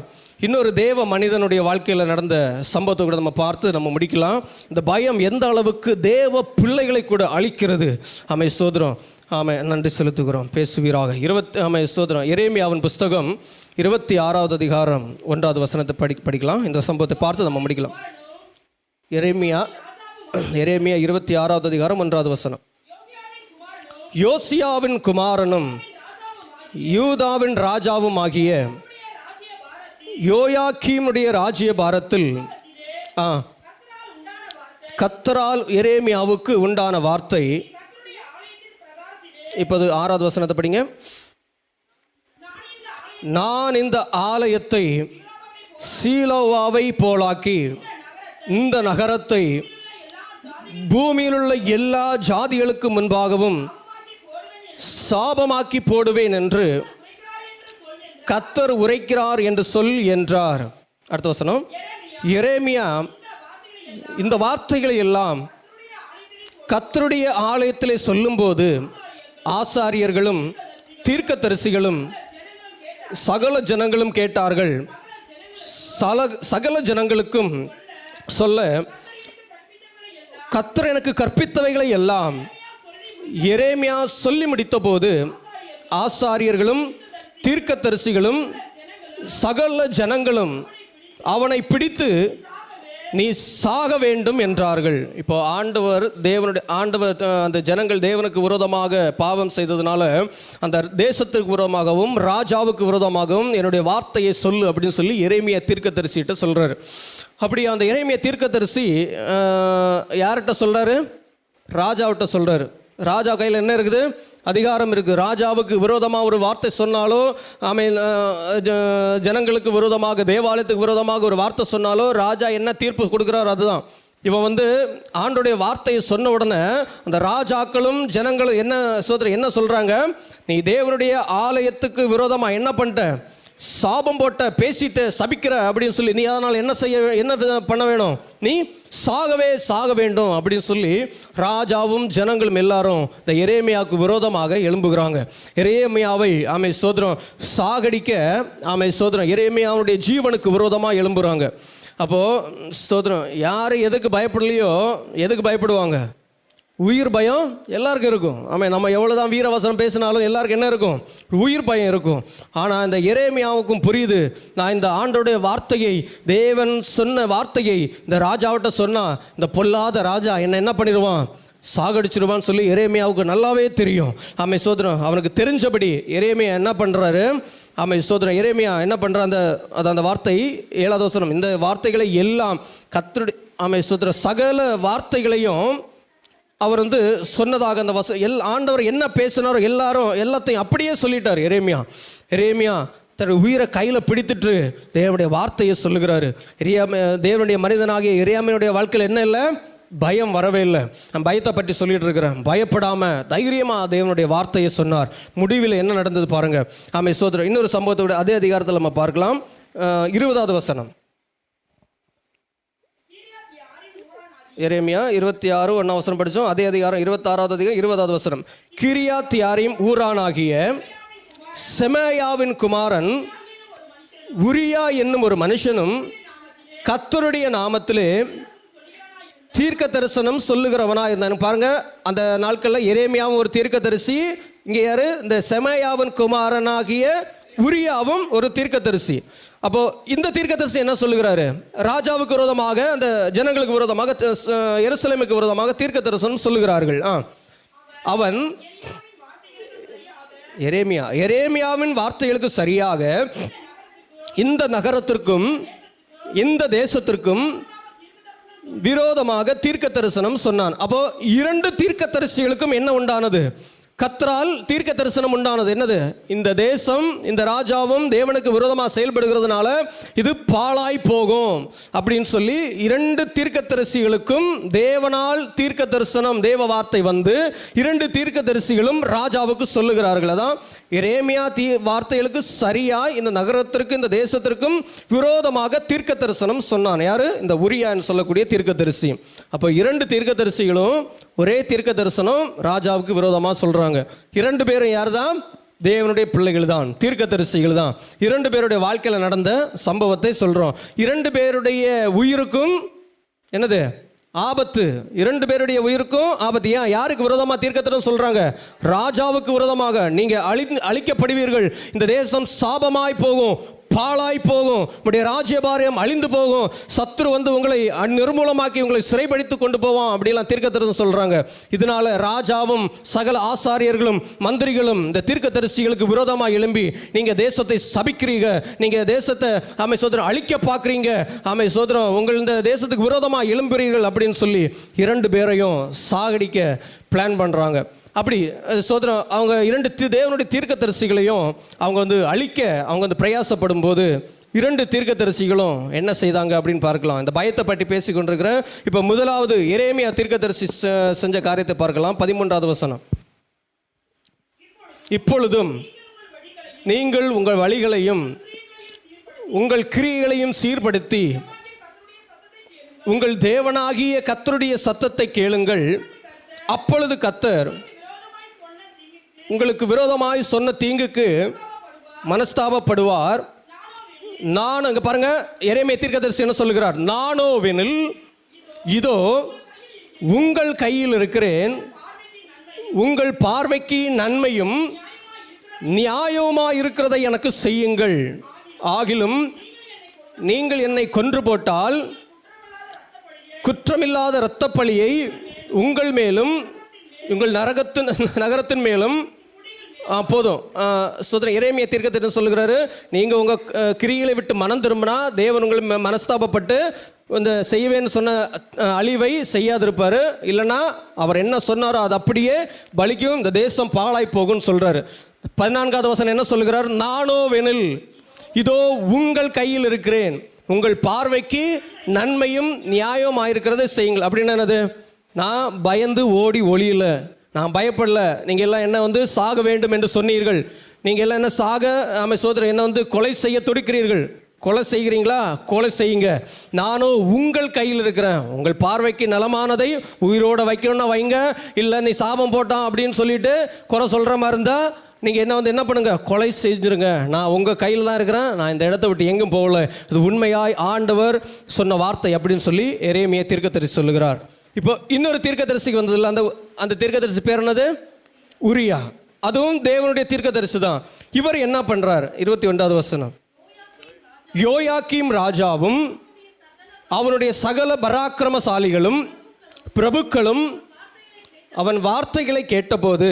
இன்னொரு தேவ மனிதனுடைய வாழ்க்கையில் நடந்த சம்பவத்தை கூட நம்ம பார்த்து நம்ம முடிக்கலாம். இந்த பயம் எந்த அளவுக்கு தேவ பிள்ளைகளை கூட அழிக்கிறது. சோதரம் நன்றி செலுத்துகிறோம். பேசுவீராக. சோதரம் எரேமியாவின் புஸ்தகம் 26வது அதிகாரம் 1வது வசனத்தை படிக்கலாம். இந்த சம்பவத்தை பார்த்து நம்ம முடிக்கலாம். எரேமியா 26வது அதிகாரம் 1வது வசனம். யோசியாவின் குமாரனும் யூதாவின் ராஜாவும் ஆகிய யோயாக்கீமுடைய ராஜ்ய பாரத்தில் கர்த்தரால் எரேமியாவுக்கு உண்டான வார்த்தை. இப்போது 6வது வசனத்தை படிங்க. நான் இந்த ஆலயத்தை சீலோவாவை போலாக்கி இந்த நகரத்தை பூமியில் உள்ள எல்லா ஜாதிகளுக்கு முன்பாகவும் சாபமாக்கி போடுவேன் என்று கர்த்தர் உரைக்கிறார் என்று சொல் என்றார். அடுத்த வசனம். எரேமியா இந்த வார்த்தைகளை எல்லாம் கர்த்தருடைய ஆலயத்திலே சொல்லும்போது ஆசாரியர்களும் தீர்க்கதரிசிகளும் சகல ஜனங்களும் கேட்டார்கள். சகல ஜனங்களுக்கும் சொல்ல கர்த்தர் எனக்கு கற்பித்தவைகளை எல்லாம் எரேமியா சொல்லி முடித்த போது ஆசாரியர்களும் தீர்க்கதரிசிகளும் சகல ஜனங்களும் அவனை பிடித்து நீ சாக வேண்டும் என்றார்கள். இப்போ ஆண்டவர் அந்த ஜனங்கள் தேவனுக்கு விரோதமாக பாவம் செய்ததுனால அந்த தேசத்துக்கு விரோதமாகவும் ராஜாவுக்கு விரோதமாகவும் என்னுடைய வார்த்தையை சொல்லு அப்படின்னு சொல்லி எரேமியா தீர்க்கதரிசிகிட்ட சொல்கிறார். அப்படி அந்த எரேமியா தீர்க்கதரிசி யார்கிட்ட சொல்கிறாரு? ராஜாவிட்ட சொல்கிறாரு. ராஜா கையில் என்ன இருக்குது? அதிகாரம் இருக்குது. ராஜாவுக்கு விரோதமாக ஒரு வார்த்தை சொன்னாலோ, ஜனங்களுக்கு விரோதமாக, தேவாலயத்துக்கு விரோதமாக ஒரு வார்த்தை சொன்னாலோ ராஜா என்ன தீர்ப்பு கொடுக்குறார் அதுதான். இவன் ஆண்டோடைய வார்த்தையை சொன்ன உடனே அந்த ராஜாக்களும் ஜனங்களும் என்ன சொல்கிறாங்க? நீ தேவனுடைய ஆலயத்துக்கு விரோதமாக என்ன பண்ணிட்ட? சாபம் போட்ட, பேசிட்டு சபிக்கிற அப்படின்னு சொல்லி, நீ அதனால் என்ன பண்ண வேணும்? நீ சாக வேண்டும் அப்படின்னு சொல்லி ராஜாவும் ஜனங்களும் எல்லாரும் இந்த எரேமியாவுக்கு விரோதமாக எழும்புகிறாங்க. எரேமியாவை சோதரம் சாகடிக்க சோதரம் எரேமியாவுடைய ஜீவனுக்கு விரோதமாக எழும்புகிறாங்க. அப்போது ஸ்தோத்திரம், யார் எதுக்கு பயப்படலையோ, எதுக்கு பயப்படுவாங்க? உயிர் பயம் எல்லாருக்கும் இருக்கும். ஆமாம், நம்ம எவ்வளோ தான் வீரவசனம் பேசினாலும் எல்லாருக்கும் என்ன இருக்கும்? உயிர் பயம் இருக்கும். ஆனால் இந்த எரேமியாவுக்கும் புரியுது, நான் இந்த ஆண்டோடைய வார்த்தையை, தேவன் சொன்ன வார்த்தையை இந்த ராஜாவிட்ட சொன்னால் இந்த பொல்லாத ராஜா என்ன பண்ணிடுவான்? சாகடிச்சிடுவான்னு சொல்லி எரேமியாவுக்கு நல்லாவே தெரியும். ஆமை சோதரம் அவனுக்கு தெரிஞ்சபடி எரேமியா என்ன பண்ணுறாரு? ஆமை சோதரம் எரேமியா என்ன பண்ணுற அந்த வார்த்தை 7வது வசனம், இந்த வார்த்தைகளை எல்லாம் கர்த்தருடைய ஆமை சோதரம் சகல வார்த்தைகளையும் அவர் சொன்னதாக அந்த ஆண்டவர் என்ன பேசினாரோ எல்லாத்தையும் அப்படியே சொல்லிட்டார் எரேமியா தன் உயிரை கையில் பிடித்துட்டு தேவனுடைய வார்த்தையை சொல்லுகிறாரு. தேவனுடைய மனிதனாகிய எரேமியாவுடைய வாழ்க்கையில் என்ன இல்லை? பயம் வரவே இல்லை. நான் பயத்தை பற்றி சொல்லிட்டு இருக்கிறேன். பயப்படாமல் தைரியமாக தேவனுடைய வார்த்தையை சொன்னார். முடிவில் என்ன நடந்தது பாருங்க. ஆமை சோதரர் இன்னொரு சம்பவத்தோட அதே அதிகாரத்தில் நம்ம பார்க்கலாம். 20வது வசனம், எரேமியா 26 1 வசனம் படித்தோம். அதே அதிகாரம் 26வது அதிகாரம் 20வது வசனம். கிரியாத் யாரீம் ஊரானாகிய செமாயாவின் குமாரன் உரியா என்னும் ஒரு மனுஷனும் கர்த்தருடைய நாமத்திலே தீர்க்க தரிசனம் சொல்லுகிறவனா இருந்தான். பாருங்க, அந்த நாட்களில் எரேமியாவும் ஒரு தீர்க்க தரிசி. இங்கே யாரு? இந்த செமாயாவின் குமாரனாகிய உரியாவும் ஒரு தீர்க்க தரிசி. அப்போ இந்த தீர்க்கதரிசி என்ன சொல்லுகிறாரு? ராஜாவுக்கு விரோதமாக, அந்த ஜனங்களுக்கு விரோதமாக, எருசலேமுக்கு விரோதமாக தீர்க்க தரிசனம் சொல்லுகிறார்கள். அவன் எரேமியாவின் வார்த்தைகளுக்கு சரியாக இந்த நகரத்திற்கும் இந்த தேசத்திற்கும் விரோதமாக தீர்க்க தரிசனம் சொன்னான். அப்போ 2 தீர்க்க தரிசிகளுக்கும் என்ன உண்டானது? கர்த்தரால் தீர்க்க தரிசனம் உண்டானது. என்னது? இந்த தேசம், இந்த ராஜாவும் தேவனுக்கு விரோதமாக செயல்படுகிறதுனால இது பாழாய் போகும் அப்படின்னு சொல்லி 2 தீர்க்கதரிசிகளுக்கும் தேவனால் தீர்க்க தரிசனம், தேவ வார்த்தை 2 தீர்க்கதரிசிகளும் ராஜாவுக்கு சொல்லுகிறார்கள். அதான் எரேமியா வார்த்தைகளுக்கு சரியாய் இந்த நகரத்திற்கு, இந்த தேசத்திற்கும் விரோதமாக தீர்க்க தரிசனம் சொன்னான். யாரு? இந்த உரியான்னு சொல்லக்கூடிய தீர்க்கதரிசி. அப்போ 2 தீர்க்கதரிசிகளும் ஒரே தீர்க்க தரிசனம் ராஜாவுக்கு விரோதமாக சொல்கிறாங்க. 2 பேரும் யார் தான்? தேவனுடைய பிள்ளைகள் தான், தீர்க்கதரிசிகள் தான். 2 பேருடைய வாழ்க்கையில் நடந்த சம்பவத்தை சொல்கிறோம். 2 பேருடைய உயிருக்கும் என்னது? ஆபத்து. 2 பேருடைய உயிருக்கும் ஆபத்து. ஏன்? யாருக்கு விரோதமாக தீர்க்கதரிசனம் சொல்கிறாங்க? ராஜாவுக்கு விரோதமாக. நீங்கள் அழிக்கப்படுவீர்கள், இந்த தேசம் சாபமாய் போகும், பாழாய் போகும், உங்களுடைய ராஜ்யபாரியம் அழிந்து போகும், சத்துரு உங்களை நிர்மூலமாக்கி உங்களை சிறைப்படுத்தி கொண்டு போவான் அப்படிலாம் தீர்க்கதரிசனம் சொல்றாங்க. இதனால ராஜாவும் சகல ஆசாரியர்களும் மந்திரிகளும் இந்த தீர்க்கதரிசிகளுக்கு விரோதமாக எழும்பி, நீங்க தேசத்தை சபிக்கிறீங்க, நீங்க தேசத்தை ஆமை சோதரம் அழிக்க பார்க்குறீங்க, ஆமை சோதரம் உங்கள் இந்த தேசத்துக்கு விரோதமாக எழும்புறீர்கள் அப்படின்னு சொல்லி 2 பேரையும் சாகடிக்க பிளான் பண்றாங்க. அப்படி சோதரம் அவங்க 2 தேவனுடைய தீர்க்கதரிசிகளையும் அவங்க அழிக்க அவங்க பிரயாசப்படும் போது 2 தீர்க்கதரிசிகளும் என்ன செய்தாங்க அப்படின்னு பார்க்கலாம். இந்த பயத்தை பற்றி பேசி கொண்டிருக்கிறேன். இப்போ முதலாவது எரேமியா தீர்க்கதரிசி செஞ்ச காரியத்தை பார்க்கலாம். 13வது வசனம். இப்பொழுதும் நீங்கள் உங்கள் வழிகளையும் உங்கள் கிரியைகளையும் சீர்படுத்தி உங்கள் தேவனாகிய கர்த்தருடைய சத்தத்தை கேளுங்கள். அப்பொழுது கர்த்தர் உங்களுக்கு விரோதமாய் சொன்ன தீங்குக்கு மனஸ்தாபப்படுவார். நான் அங்கே பாருங்க, எரேமியா தீர்க்கதரிசி என்ன சொல்லுகிறார்? நானோவெனில் இதோ உங்கள் கையில் இருக்கிறேன், உங்கள் பார்வைக்கு நன்மையும் நியாயமாய் இருக்கிறதை எனக்கு செய்யுங்கள். ஆகிலும் நீங்கள் என்னை கொன்று போட்டால் குற்றமில்லாத இரத்தப்பழியை உங்கள் மேலும் உங்கள் நகரத்தின் மேலும் போதும். சோதரன் எரேமியா தீர்க்கதரிசி சொல்லுகிறாரு, நீங்கள் உங்கள் கிரிகளை விட்டு மனம் திரும்பினா தேவன் உங்களை மனஸ்தாபப்பட்டு இந்த செய்வேன்னு சொன்ன அழிவை செய்யாதிருப்பார். இல்லைன்னா அவர் என்ன சொன்னாரோ அது அப்படியே பலிக்கும், இந்த தேசம் பாழாய் போகும்னு சொல்கிறாரு. 14வது வசனம் என்ன சொல்லுகிறார்? நானோவெனில் இதோ உங்கள் கையில் இருக்கிறேன், உங்கள் பார்வைக்கு நன்மையும் நியாயமாயிருக்கிறதை செய்யுங்கள். அப்படின்னு என்னது? நான் பயந்து ஓடி ஒளியில, நான் பயப்படல. நீங்கள் எல்லாம் என்ன சாக வேண்டும் என்று சொன்னீர்கள், நீங்கள் எல்லாம் என்ன சாக ஆமை சோதரர் என்ன கொலை செய்ய துடிக்கிறீர்கள். கொலை செய்கிறீங்களா? கொலை செய்யுங்க. நானும் உங்கள் கையில் இருக்கிறேன். உங்கள் பார்வைக்கு நலமானதை உயிரோட வைக்கணும்னா வைங்க, இல்லை நீ சாபம் போட்டான் அப்படின்னு சொல்லிட்டு குறை சொல்கிற மாதிரி இருந்தால் நீங்கள் என்ன பண்ணுங்க? கொலை செஞ்சுருங்க. நான் உங்கள் கையில் தான் இருக்கிறேன், நான் இந்த இடத்த விட்டு எங்கும் போகல. இது உண்மையாய் ஆண்டவர் சொன்ன வார்த்தை அப்படின்னு சொல்லி எரேமியா தீர்க்கதரிசி சொல்லுகிறார். இப்போ இன்னொரு தீர்க்கதரிசிக்கு வந்ததில்ல, அந்த தீர்க்கதரிசி பேர் என்னது? உரியா. அதுவும் தேவனுடைய தீர்க்கதரிசி தான். இவர் என்ன பண்றார்? 21வது வசனம். யோயாக்கீம் ராஜாவும் அவனுடைய சகல பராக்கிரமசாலிகளும் பிரபுக்களும் அவன் வார்த்தைகளை கேட்டபோது,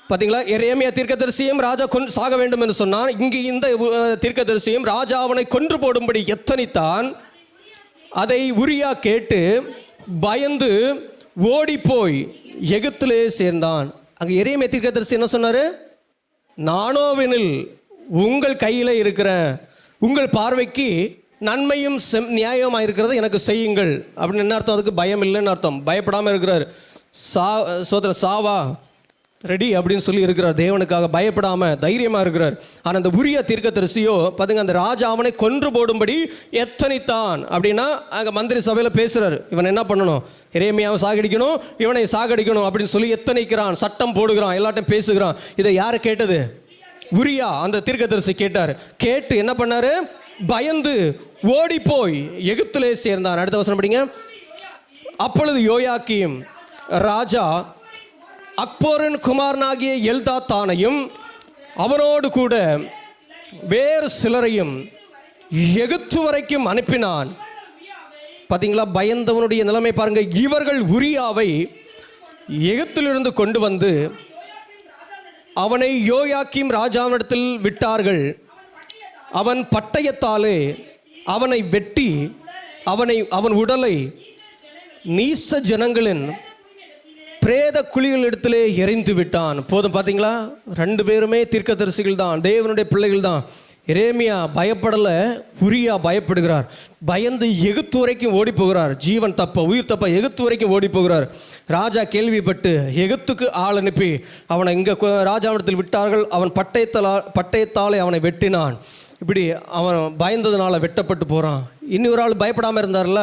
பார்த்தீங்களா, எரேமியா தீர்க்கதரிசியும் ராஜா சாக வேண்டும் என்று சொன்னான். இங்கு இந்த தீர்க்கதரிசியும் ராஜா அவனை கொன்று போடும்படி எத்தனித்தான். அதை உரியா கேட்டு பயந்து ஓடிப்போய் எகிப்திலே சேர்ந்தான். அங்கே எரேமியா தீர்க்கதரிசி என்ன சொன்னார்? நானோவெனில் உங்கள் கையில் இருக்கிற உங்கள் பார்வைக்கு நன்மையும் நியாயமாக இருக்கிறத எனக்கு செய்யுங்கள் அப்படின்னு என்ன அர்த்தம்? அதுக்கு பயம் இல்லைன்னு அர்த்தம். பயப்படாமல் இருக்கிறார். சாவா ரெடி அப்படின்னு சொல்லி இருக்கிறார். தேவனுக்காக பயப்படாமல் தைரியமாக இருக்கிறார். ஆனால் அந்த உரிய தீர்க்கதரிசியோ பார்த்துங்க, அந்த ராஜா அவனை கொன்று போடும்படி எத்தனித்தான். அப்படின்னா அங்கே மந்திரி சபையில் பேசுகிறார், இவன் என்ன பண்ணணும்? எரேமியாவை சாகடிக்கணும், இவனை சாகடிக்கணும் அப்படின்னு சொல்லி எத்தனைக்கிறான், சட்டம் போடுகிறான், எல்லாட்டையும் பேசுகிறான். இதை யார் கேட்டது? உரியா அந்த தீர்க்கதரிசி கேட்டார். கேட்டு என்ன பண்ணாரு? பயந்து ஓடி போய் எகிப்திலே சேர்ந்தான். அடுத்த வசனம் படிங்க. அப்பொழுது யோயாக்கீம் ராஜா அக்போரின் குமாரனாகிய எல்தாத்தானையும் அவனோடு கூட வேறு சிலரையும் எகிப்து வரைக்கும் அனுப்பினான். பார்த்தீங்களா, பயந்தவனுடைய நிலைமை பாருங்க. இவர்கள் உரியாவை எகிப்திலிருந்து கொண்டு வந்து அவனை யோயாக்கீம் ராஜாவிடத்தில் விட்டார்கள். அவன் பட்டயத்தாலே அவனை வெட்டி அவன் உடலை நீச ஜனங்களின் பிரேத குழிகளிடத்திலே எறிந்து விட்டான். போதும். பார்த்தீங்களா, 2 பேருமே தீர்க்கதரிசிகள் தான், தேவனுடைய பிள்ளைகள் தான். எரேமியா பயப்படலை, உரியா பயப்படுகிறார். பயந்து எகிப்து வரைக்கும் ஓடி போகிறார். ஜீவன் தப்ப உயிர் தப்ப எகிப்து வரைக்கும் ஓடி போகிறார். ராஜா கேள்விப்பட்டு எகிப்துக்கு ஆள் அனுப்பி அவனை இங்கே ராஜாவிடத்தில் விட்டார்கள். அவன் பட்டயத்தாலே அவனை வெட்டினான். இப்படி அவன் பயந்ததுனால வெட்டப்பட்டு போகிறான். இன்னொரு ஆள் பயப்படாமல் இருந்தார்ல,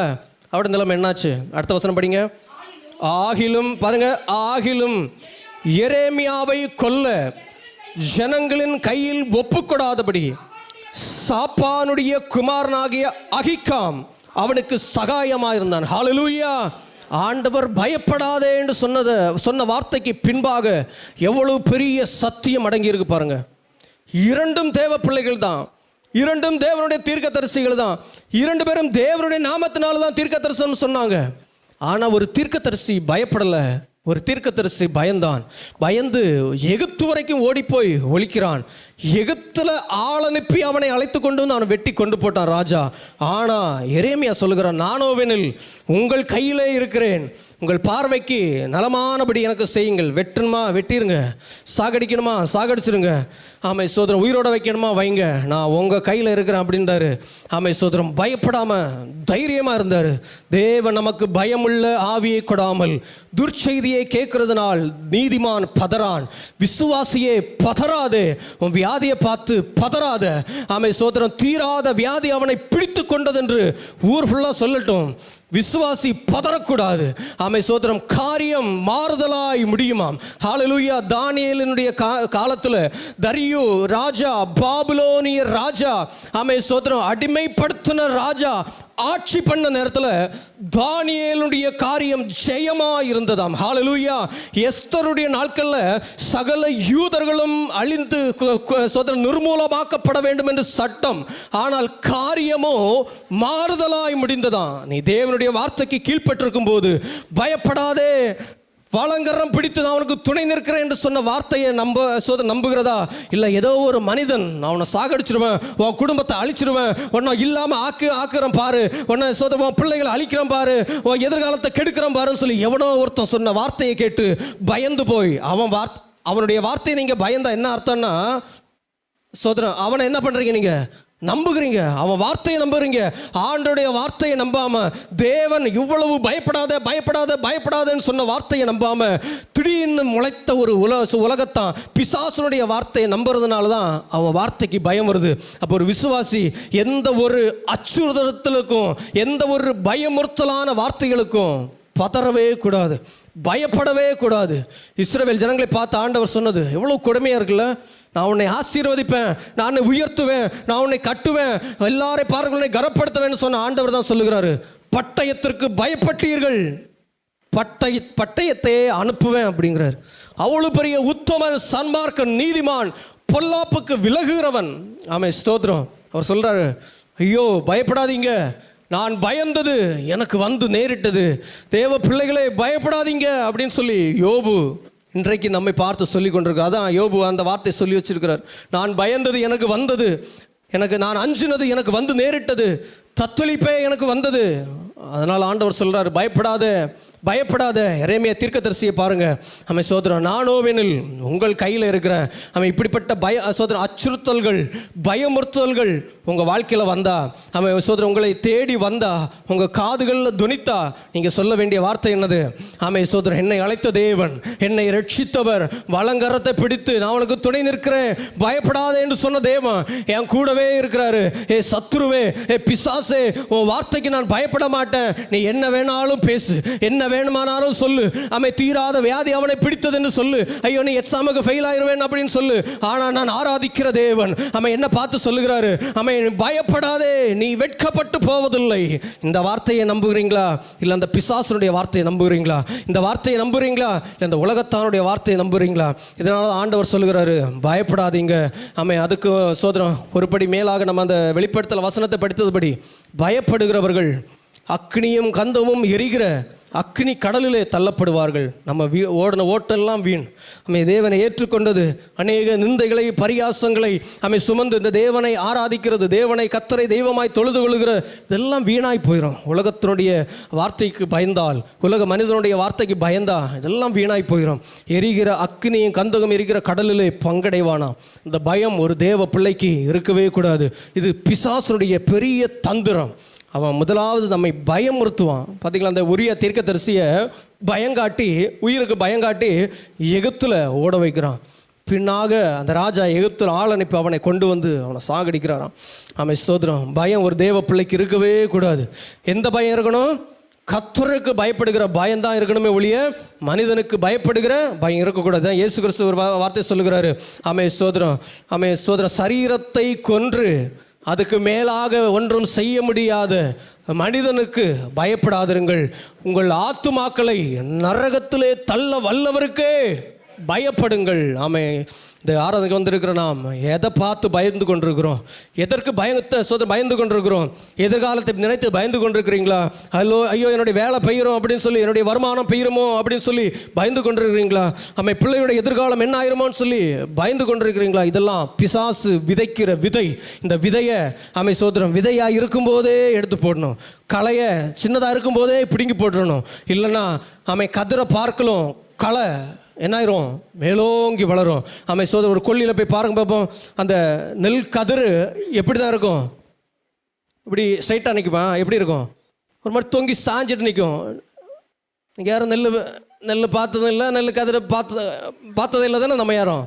அவட நிலைமை என்னாச்சு? அடுத்த வசனம் படிங்க. ஆகிலும் பாருங்க, ஆகிலும் எரேமியாவை கொல்ல ஜனங்களின் கையில் ஒப்புக்கொடாதபடி சாப்பானுடைய குமாரனாகிய அகிக்காம் அவனுக்கு சகாயமாக இருந்தான். ஹல்லேலூயா. ஆண்டவர் பயப்படாதே என்று சொன்ன வார்த்தைக்கு பின்பாக எவ்வளவு பெரிய சத்தியம் அடங்கி இருக்கு பாருங்க. 2 தேவ பிள்ளைகள் தான், 2 தேவனுடைய தீர்க்கதரிசிகள் தான், 2 பேரும் தேவனுடைய நாமத்தினால தான் தீர்க்கதரிசனம் சொன்னாங்க. ஆனால் ஒரு தீர்க்கதரிசி பயப்படலை, ஒரு தீர்க்கதரிசி பயந்து எகிப்து வரைக்கும் ஓடிப்போய் ஒழிக்கிறான். எகிப்தில் ஆள் அனுப்பி அவனை அழைத்து கொண்டு வந்து அவனை வெட்டி கொண்டு போட்டான் ராஜா. ஆனால் எரேமியா சொல்லுகிறான், நானோவெனில் உங்கள் கையிலே இருக்கிறேன், உங்கள் பார்வைக்கு நலமானபடி எனக்கு செய்யுங்கள். வெட்டணுமா வெட்டிருங்க, சாகடிக்கணுமா சாகடிச்சிருங்க, ஆமை சோதரம் உயிரோட வைக்கணுமா வைங்க, நான் உங்கள் கையில் இருக்கிறேன் அப்படின்றாரு. ஆமை சோதரம் பயப்படாமல் தைரியமாக இருந்தார். தேவன் நமக்கு பயமுள்ள ஆவியை கொடாமல் துர்ச்செய்தியை கேட்கறதுனால் நீதிமான் பதறான். விசுவாசியே பதறாதே, உன் வியாதியை பார்த்து பதறாத. ஆமை சோதரம் தீராத வியாதி அவனை பிடித்து கொண்டதென்று ஊர் ஃபுல்லாக சொல்லட்டும். விசுவாசி பதறக்கூடாது. ஆமை சோதரம் காரியம் மாறுதலாய் முடியுமாம். ஹல்லேலூயா. தானியேலினுடைய காலத்தில் தரியு ராஜா, பாபிலோனிய ராஜா, ஆமை சோதரம் அடிமைப்படுத்தின ராஜா ஆட்சி பண்ண நேரத்தில் தானியேலுடைய காரியம் ஜெயமாக இருந்ததாம். ஹல்லேலூயா. எஸ்தருடைய நாட்களில் சகல யூதர்களும் அழிந்து நிர்மூலமாக்கப்பட வேண்டும் என்று சட்டம். ஆனால் காரியமோ மாறுதலாய் முடிந்ததாம். நீ தேவனுடைய வார்த்தைக்கு கீழ்ப்பட்டிருக்கும் போது பயப்படாதே, வளங்கரம் பிடித்து நான் அவனுக்கு துணை நிற்கிறேன் என்று சொன்ன வார்த்தையை நம்புகிறதா? இல்லை, ஏதோ ஒரு மனிதன் நான் அவனை சாகடிச்சிருவேன், உன் குடும்பத்தை அழிச்சிருவேன், உன்னை இல்லாமல் ஆக்குறேன் பாரு, உன்னை உன் பிள்ளைகளை அழிக்கிறேன் பாரு, உன் எதிர்காலத்தை கெடுக்கிறேன் பாருன்னு சொல்லி எவனோ ஒருத்தன் சொன்ன வார்த்தையை கேட்டு பயந்து போய் அவனுடைய வார்த்தையை நீங்கள் பயந்தா என்ன அர்த்தம்னா, சோதரன் அவனை என்ன பண்ணுறீங்க? நீங்கள் நம்புகிறீங்க, அவன் வார்த்தையை நம்புறீங்க. ஆண்டோடைய வார்த்தையை நம்பாம, தேவன் இவ்வளவு பயப்படாதன்னு சொன்ன வார்த்தையை நம்பாம திடீர்னு முளைத்த ஒரு உலகத்தான் பிசாசனுடைய வார்த்தையை நம்புறதுனால தான் அவன் வார்த்தைக்கு பயம் வருது. அப்போ ஒரு விசுவாசி எந்த ஒரு அச்சுறுத்தலுக்கும் எந்த ஒரு பயமுறுத்தலான வார்த்தைகளுக்கும் பதறவே கூடாது, பயப்படவே கூடாது. இஸ்ரவேல் ஜனங்களை பார்த்து ஆண்டவர் சொன்னது எவ்வளோ கொடுமையாக இருக்குல்ல. நான் உன்னை ஆசீர்வதிப்பேன், நான் உன்னை உயர்த்துவேன், நான் உன்னை கட்டுவேன், எல்லாரையும் பாருங்கள் உன்னை கனப்படுத்துவேன்னு சொன்ன ஆண்டவர் தான் சொல்லுகிறாரு. பட்டயத்திற்கு பயப்பட்டீர்கள், பட்டயத்தை அனுப்புவேன் அப்படிங்கிறார். அவ்வளவு பெரிய உத்தமன், சன்மார்க்கன், நீதிமான், பொல்லாப்புக்கு விலகுகிறவன். ஆமென், ஸ்தோத்திரம். அவர் சொல்றாரு, ஐயோ பயப்படாதீங்க, நான் பயந்தது எனக்கு வந்து நேரிட்டது. தேவ பிள்ளைகளே பயப்படாதீங்க அப்படின்னு சொல்லி யோபு இன்றைக்கு நம்மை பார்த்து சொல்லி கொண்டிருக்கார். அதான் யோபு அந்த வார்த்தை சொல்லி வச்சிருக்கிறார். நான் பயந்தது எனக்கு வந்தது, நான் அஞ்சினது எனக்கு வந்து நேரிட்டது, தத்தளிப்பே எனக்கு வந்தது. அதனால் ஆண்டவர் சொல்றார், பயப்படாத. எரேமியா தீர்க்கதரிசியை பாருங்க. அவன் சோதரன், நானோவெனில் உங்கள் கையில் இருக்கிறேன். அவன் இப்படிப்பட்ட சோதரன் அச்சுறுத்தல்கள், பயமுறுத்தல்கள் உங்கள் வாழ்க்கையில் வந்தா, அவன் சோதரன் உங்களை தேடி வந்தா, உங்கள் காதுகளில் துணித்தா, நீங்கள் சொல்ல வேண்டிய வார்த்தை என்னது? அவன் சோதரன், என்னை அழைத்த தேவன், என்னை ரட்சித்தவர், வலங்கரத்தை பிடித்து நான் உனக்கு துணை நிற்கிறேன், பயப்படாதே என்று சொன்ன தேவன் என் கூடவே இருக்கிறாரு. ஏ சத்துருவே, ஏ பிசாசே, உன் வார்த்தைக்கு நான் பயப்பட மாட்டேன். நீ என்ன வேணாலும் பேசு, என்ன வேணுமானாலும் சொல்லு. அவன் தீராத வியாதி அவனை பிடித்தது என்று சொல்லு. ஐயோ நீ எக்ஸாமுக்கு ஃபெயில் ஆயிருவேன் அப்படின்னு சொல்லு. ஆனால் நான் ஆராதிக்கிற தேவன் அவன் என்ன பார்த்து சொல்லுகிறாரு, அவன் பயப்படாதே, நீ வெட்கப்பட்டு போவதில்லை. இந்த வார்த்தையை நம்புகிறீங்களா? இல்லை அந்த பிசாசனுடைய வார்த்தையை நம்புகிறீங்களா? இந்த வார்த்தையை நம்புகிறீங்களா? இல்லை இந்த உலகத்தானுடைய வார்த்தையை நம்புகிறீங்களா? இதனால ஆண்டவர் சொல்லுகிறாரு, பயப்படாதீங்க. அவன் அதுக்கு சோதரம் ஒருபடி மேலாக நம்ம அந்த வெளிப்படுத்தல் வசனத்தை படித்ததுபடி, பயப்படுகிறவர்கள் அக்னியும் கந்தமும் எரிகிற அக்னி கடலிலே தள்ளப்படுவார்கள். நம்ம ஓடின ஓட்டெல்லாம் வீண். அமை தேவனை ஏற்றுக்கொண்டது, அநேக நிந்தைகளை, பரியாசங்களை அமை சுமந்து இந்த தேவனை ஆராதிக்கிறது, தேவனை கர்த்தரை தெய்வமாய் தொழுது கொள்கிற இதெல்லாம் வீணாய் போயிடும். உலகத்தினுடைய வார்த்தைக்கு பயந்தால், உலக மனிதனுடைய வார்த்தைக்கு பயந்தா இதெல்லாம் வீணாய் போயிடும். எரிகிற அக்னியும் கந்தகம் எரிகிற கடலிலே பங்கடைவானாம். இந்த பயம் ஒரு தேவ பிள்ளைக்கு இருக்கவே கூடாது. இது பிசாசுடைய பெரிய தந்திரம். அவன் முதலாவது நம்மை பயமுறுத்துவான். பார்த்தீங்களா, அந்த உரிய தீர்க்கதரிசியை பயங்காட்டி, உயிருக்கு பயங்காட்டி எகிப்தில் ஓட வைக்கிறான். பின்னாக அந்த ராஜா எகிப்தில் ஆள் அனுப்பி அவனை கொண்டு வந்து அவனை சாகடிக்கிறாராம். அவன் சோதரம். பயம் ஒரு தேவ பிள்ளைக்கு இருக்கவே கூடாது. எந்த பயம் இருக்கணும்? கர்த்தருக்கு பயப்படுகிற பயம்தான் இருக்கணுமே ஒழிய மனிதனுக்கு பயப்படுகிற பயம் இருக்கக்கூடாது. இயேசு கிறிஸ்து ஒரு வார்த்தை சொல்லுகிறாரு, ஆமென் சோதரம், சரீரத்தை கொன்று அதுக்கு மேலாக ஒன்றும் செய்ய முடியாத மனிதனுக்கு பயப்படாதிருங்கள், உங்கள் ஆத்துமாக்களை நரகத்திலே தள்ள வல்லவருக்கே பயப்படுங்கள். ஆமென். இந்த ஆராதனைக்கு வந்திருக்கிற நாம் எதை பார்த்து பயந்து கொண்டிருக்கிறோம்? எதற்கு பயந்து கொண்டிருக்கிறோம்? எதிர்காலத்தை நினைத்து பயந்து கொண்டிருக்கிறீங்களா? ஐயோ என்னுடைய வேலை பெய்கிறோம் அப்படின்னு சொல்லி, என்னுடைய வருமானம் பெய்யுமோ அப்படின்னு சொல்லி பயந்து கொண்டிருக்கிறீங்களா? நம்ம பிள்ளையோட எதிர்காலம் என்ன ஆயிருமோன்னு சொல்லி பயந்து கொண்டிருக்கிறீங்களா? இதெல்லாம் பிசாசு விதைக்கிற விதை. இந்த விதையை சோதரம் விதையாக இருக்கும்போதே எடுத்து போடணும். களையை சின்னதாக இருக்கும்போதே பிடுங்கி போட்டுடணும். இல்லைன்னா கதிரை பார்க்கலாம், களை என்னாயிரும்? மேலோங்கி வளரும். சோதர் ஒரு கொல்லியில் போய் பாருங்க பார்ப்போம். அந்த நெல் கதிர் எப்படி தான் இருக்கும்? இப்படி ஸ்ட்ரைட்டாக நிற்குமா? எப்படி இருக்கும்? ஒரு மாதிரி தொங்கி சாஞ்சிட்டு நிற்கும். நீங்கள் யாரும் நெல் பார்த்ததும் இல்லை, நெல் கதிரை பார்த்ததே இல்லை தானே நம்ம யாரும்?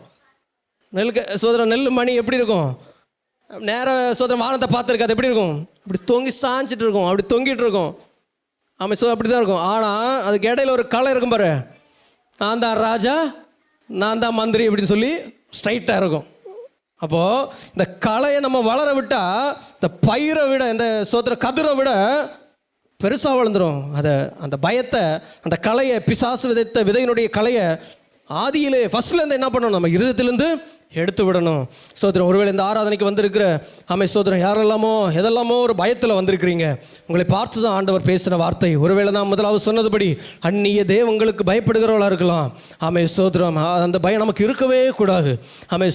சோதரம் நெல் மணி எப்படி இருக்கும்? நேராக சோதரம் வானத்தை பார்த்துருக்காது, எப்படி இருக்கும்? அப்படி தொங்கி சாஞ்சிட்டு இருக்கும், அப்படி தொங்கிட்டு இருக்கும். அப்படி தான் இருக்கும். ஆனால் அதுக்கு இடையில ஒரு களை இருக்கும் பாரு, நான் தான் ராஜா, நான் தான் மந்திரி அப்படின்னு சொல்லி ஸ்ட்ரைட்டாக இருக்கும். அப்போது இந்த களையை நம்ம வளர விட்டால் இந்த பயிரை விட, இந்த சோத்திர கதிரை விட பெருசாக வளர்ந்துடும். அந்த பயத்தை, அந்த களையை, பிசாசு விதைத்த விதையினுடைய களையை ஆதியிலே ஃபஸ்ட்லேருந்து என்ன பண்ணணும்? நம்ம இருதயத்திலேருந்து எடுத்து விடணும். சோதரம், ஒருவேளை இந்த ஆராதனைக்கு வந்திருக்கிற சோதரம் எதெல்லாமோ ஒரு பயத்தில் வந்திருக்கிறீங்க. உங்களை பார்த்து தான் ஆண்டவர் பேசின வார்த்தை. ஒருவேளை நான் முதலாவது சொன்னதுபடி அந்நிய தேவங்களுக்கு பயப்படுகிறவர்களாக இருக்கலாம். சோதரம், அந்த பயம் நமக்கு இருக்கவே கூடாது.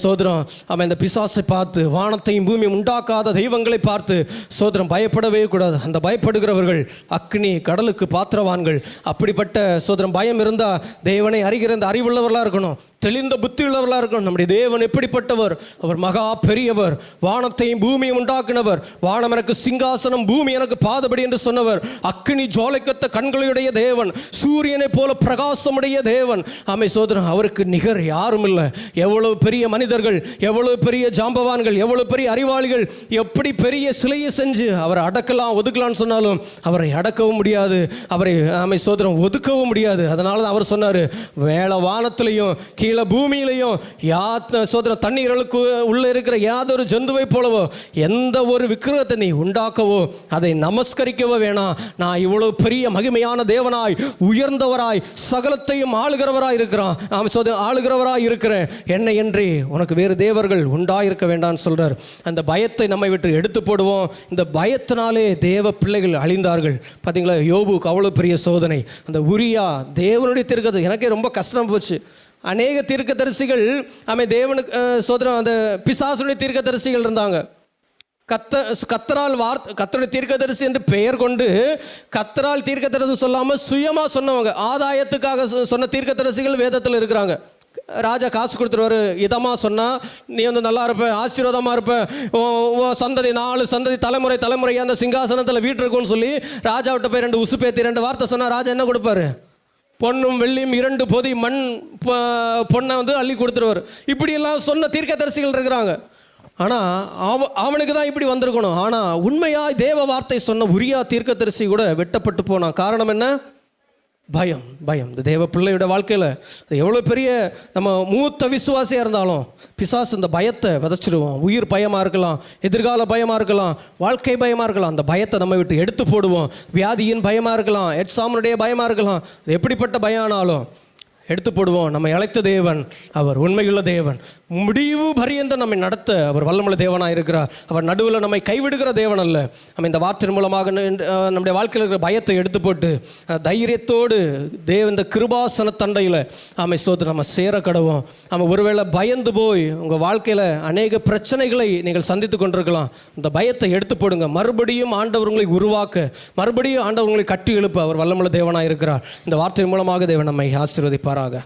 சோதரம், இந்த பிசாசை பார்த்து, வானத்தையும் பூமியும் உண்டாக்காத தெய்வங்களை பார்த்து சோதரம் பயப்படவே கூடாது. அந்த பயப்படுகிறவர்கள் அக்னி கடலுக்கு பாத்திரவான்கள். அப்படிப்பட்ட சோதரம் பயம் இருந்தால் தேவனை அறிகிற இந்த அறிவுள்ளவர்களாக இருக்கணும், தெளிந்த புத்தி உள்ளவர்களாக இருக்கணும். நம்முடைய தேவன் எப்படிப்பட்டவர்? அவர் மகா பெரியவர், வானத்தையும் பூமியும் உண்டாக்கினவர், வானம் எனக்கு சிங்காசனம், பூமி எனக்கு பாதபடி என்று சொன்னவர், அக்கினி ஜோலைக்கத்த கண்களுடைய தேவன், சூரியனை போல பிரகாசமுடைய தேவன். சோதரன், அவருக்கு நிகர் யாரும் இல்லை. எவ்வளவு பெரிய மனிதர்கள், எவ்வளவு பெரிய ஜாம்பவான்கள், எவ்வளவு பெரிய அறிவாளிகள் எப்படி பெரிய சிலையை செஞ்சு அவரை அடக்கலாம், ஒதுக்கலான்னு சொன்னாலும் அவரை அடக்கவும் முடியாது, அவரை சோதரன் ஒதுக்கவும் முடியாது. அதனால தான் அவர் சொன்னார், வேள வானத்திலையும் கீழே பூமியிலையும் சோதரம் தண்ணீர்களுக்கு உள்ளே இருக்கிற யாதொரு ஜந்துவை போலவோ எந்த ஒரு விக்கிரகத்தை நீ உண்டாக்கவோ அதை நமஸ்கரிக்கவோ வேணாம். நான் இவ்வளவு பெரிய மகிமையான தேவனாய் உயர்ந்தவராய் சகலத்தையும் ஆளுகிறவராய் இருக்கிறான், ஆளுகிறவராய் இருக்கிறேன், என்னை என்று உனக்கு வேறு தேவர்கள் உண்டாயிருக்க வேண்டாம்னு சொல்றார். அந்த பயத்தை நம்மை விட்டு எடுத்து போடுவோம். இந்த பயத்தினாலே தேவ பிள்ளைகள் அழிந்தார்கள். பார்த்தீங்களா, யோபுக்கு அவ்வளோ பெரிய சோதனை. அந்த உரியா தேவனுடைய தீர்க்கதரிசி, எனக்கே ரொம்ப கஷ்டம் போச்சு. அநேக தீர்க்கதரிசிகள் தேவனுக்கு சோதனை, அந்த பிசாசுடைய தீர்க்கதரிசிகள் இருந்தாங்க. கர்த்தருடைய தீர்க்கதரிசி என்று பெயர் கொண்டு கர்த்தரால் தீர்க்கதரிசி சொல்லாமல் சுயமாக சொன்னவங்க, ஆதாயத்துக்காக சொன்ன தீர்க்கதரிசிகள் வேதத்தில் இருக்கிறாங்க. ராஜா காசு கொடுத்துருவாரு, இதமாக சொன்னால் நீ நல்லா இருப்ப, ஆசீர்வாதமாக இருப்ப, சந்ததி 4 சந்ததி தலைமுறை அந்த சிங்காசனத்தில் வீட்டு இருக்குன்னு சொல்லி ராஜாவிட்ட போய் 2 உசுப்பேத்தி 2 வார்த்தை சொன்னால் ராஜா என்ன கொடுப்பாரு? பொன்னும் வெள்ளியும் 2 பொதி மண் பொண்ணை அள்ளி கொடுத்துருவார். இப்படியெல்லாம் சொன்ன தீர்க்கதரிசிகள் இருக்கிறாங்க. ஆனால் அவனுக்கு தான் இப்படி வந்திருக்கணும். ஆனால் உண்மையாக தேவ வார்த்தை சொன்ன உரியா தீர்க்கதரிசி கூட வெட்டப்பட்டு போனான். காரணம் என்ன? பயம். இந்த தேவ பிள்ளையோட வாழ்க்கையில் எவ்வளோ பெரிய நம்ம மூத்த விசுவாசியாக இருந்தாலும் பிசாசு இந்த பயத்தை விதைச்சிடுவோம். உயிர் பயமாக இருக்கலாம், எதிர்கால பயமாக இருக்கலாம், வாழ்க்கை பயமாக இருக்கலாம். அந்த பயத்தை நம்ம விட்டு எடுத்து போடுவோம். வியாதியின் பயமாக இருக்கலாம், எக்ஸாமுடைய பயமாக இருக்கலாம், எப்படிப்பட்ட பயம் ஆனாலும் எடுத்து போடுவோம். நம்மை அழைத்த தேவன் அவர் உண்மையுள்ள தேவன். முடிவு பரியந்த நம்மை நடத்த அவர் வல்லமுள்ள தேவனாக இருக்கிறார். அவர் நடுவில் நம்மை கைவிடுகிற தேவன் அல்ல. நம்ம இந்த வார்த்தையின் மூலமாக நம்முடைய வாழ்க்கையில் இருக்கிற பயத்தை எடுத்து போட்டு தைரியத்தோடு இந்த கிருபாசன தண்டையில் நம்ம சேர கடவோம். ஒருவேளை பயந்து போய் உங்கள் வாழ்க்கையில் அநேக பிரச்சனைகளை நீங்கள் சந்தித்து கொண்டிருக்கலாம். இந்த பயத்தை எடுத்து போடுங்க. மறுபடியும் ஆண்டவர்களை உருவாக்க, மறுபடியும் ஆண்டவர்களை கட்டி எழுப்ப அவர் வல்லமுள்ள தேவனாக இருக்கிறார். இந்த வார்த்தையின் மூலமாக தேவன் நம்மை ஆசீர்வதிப்பாராக.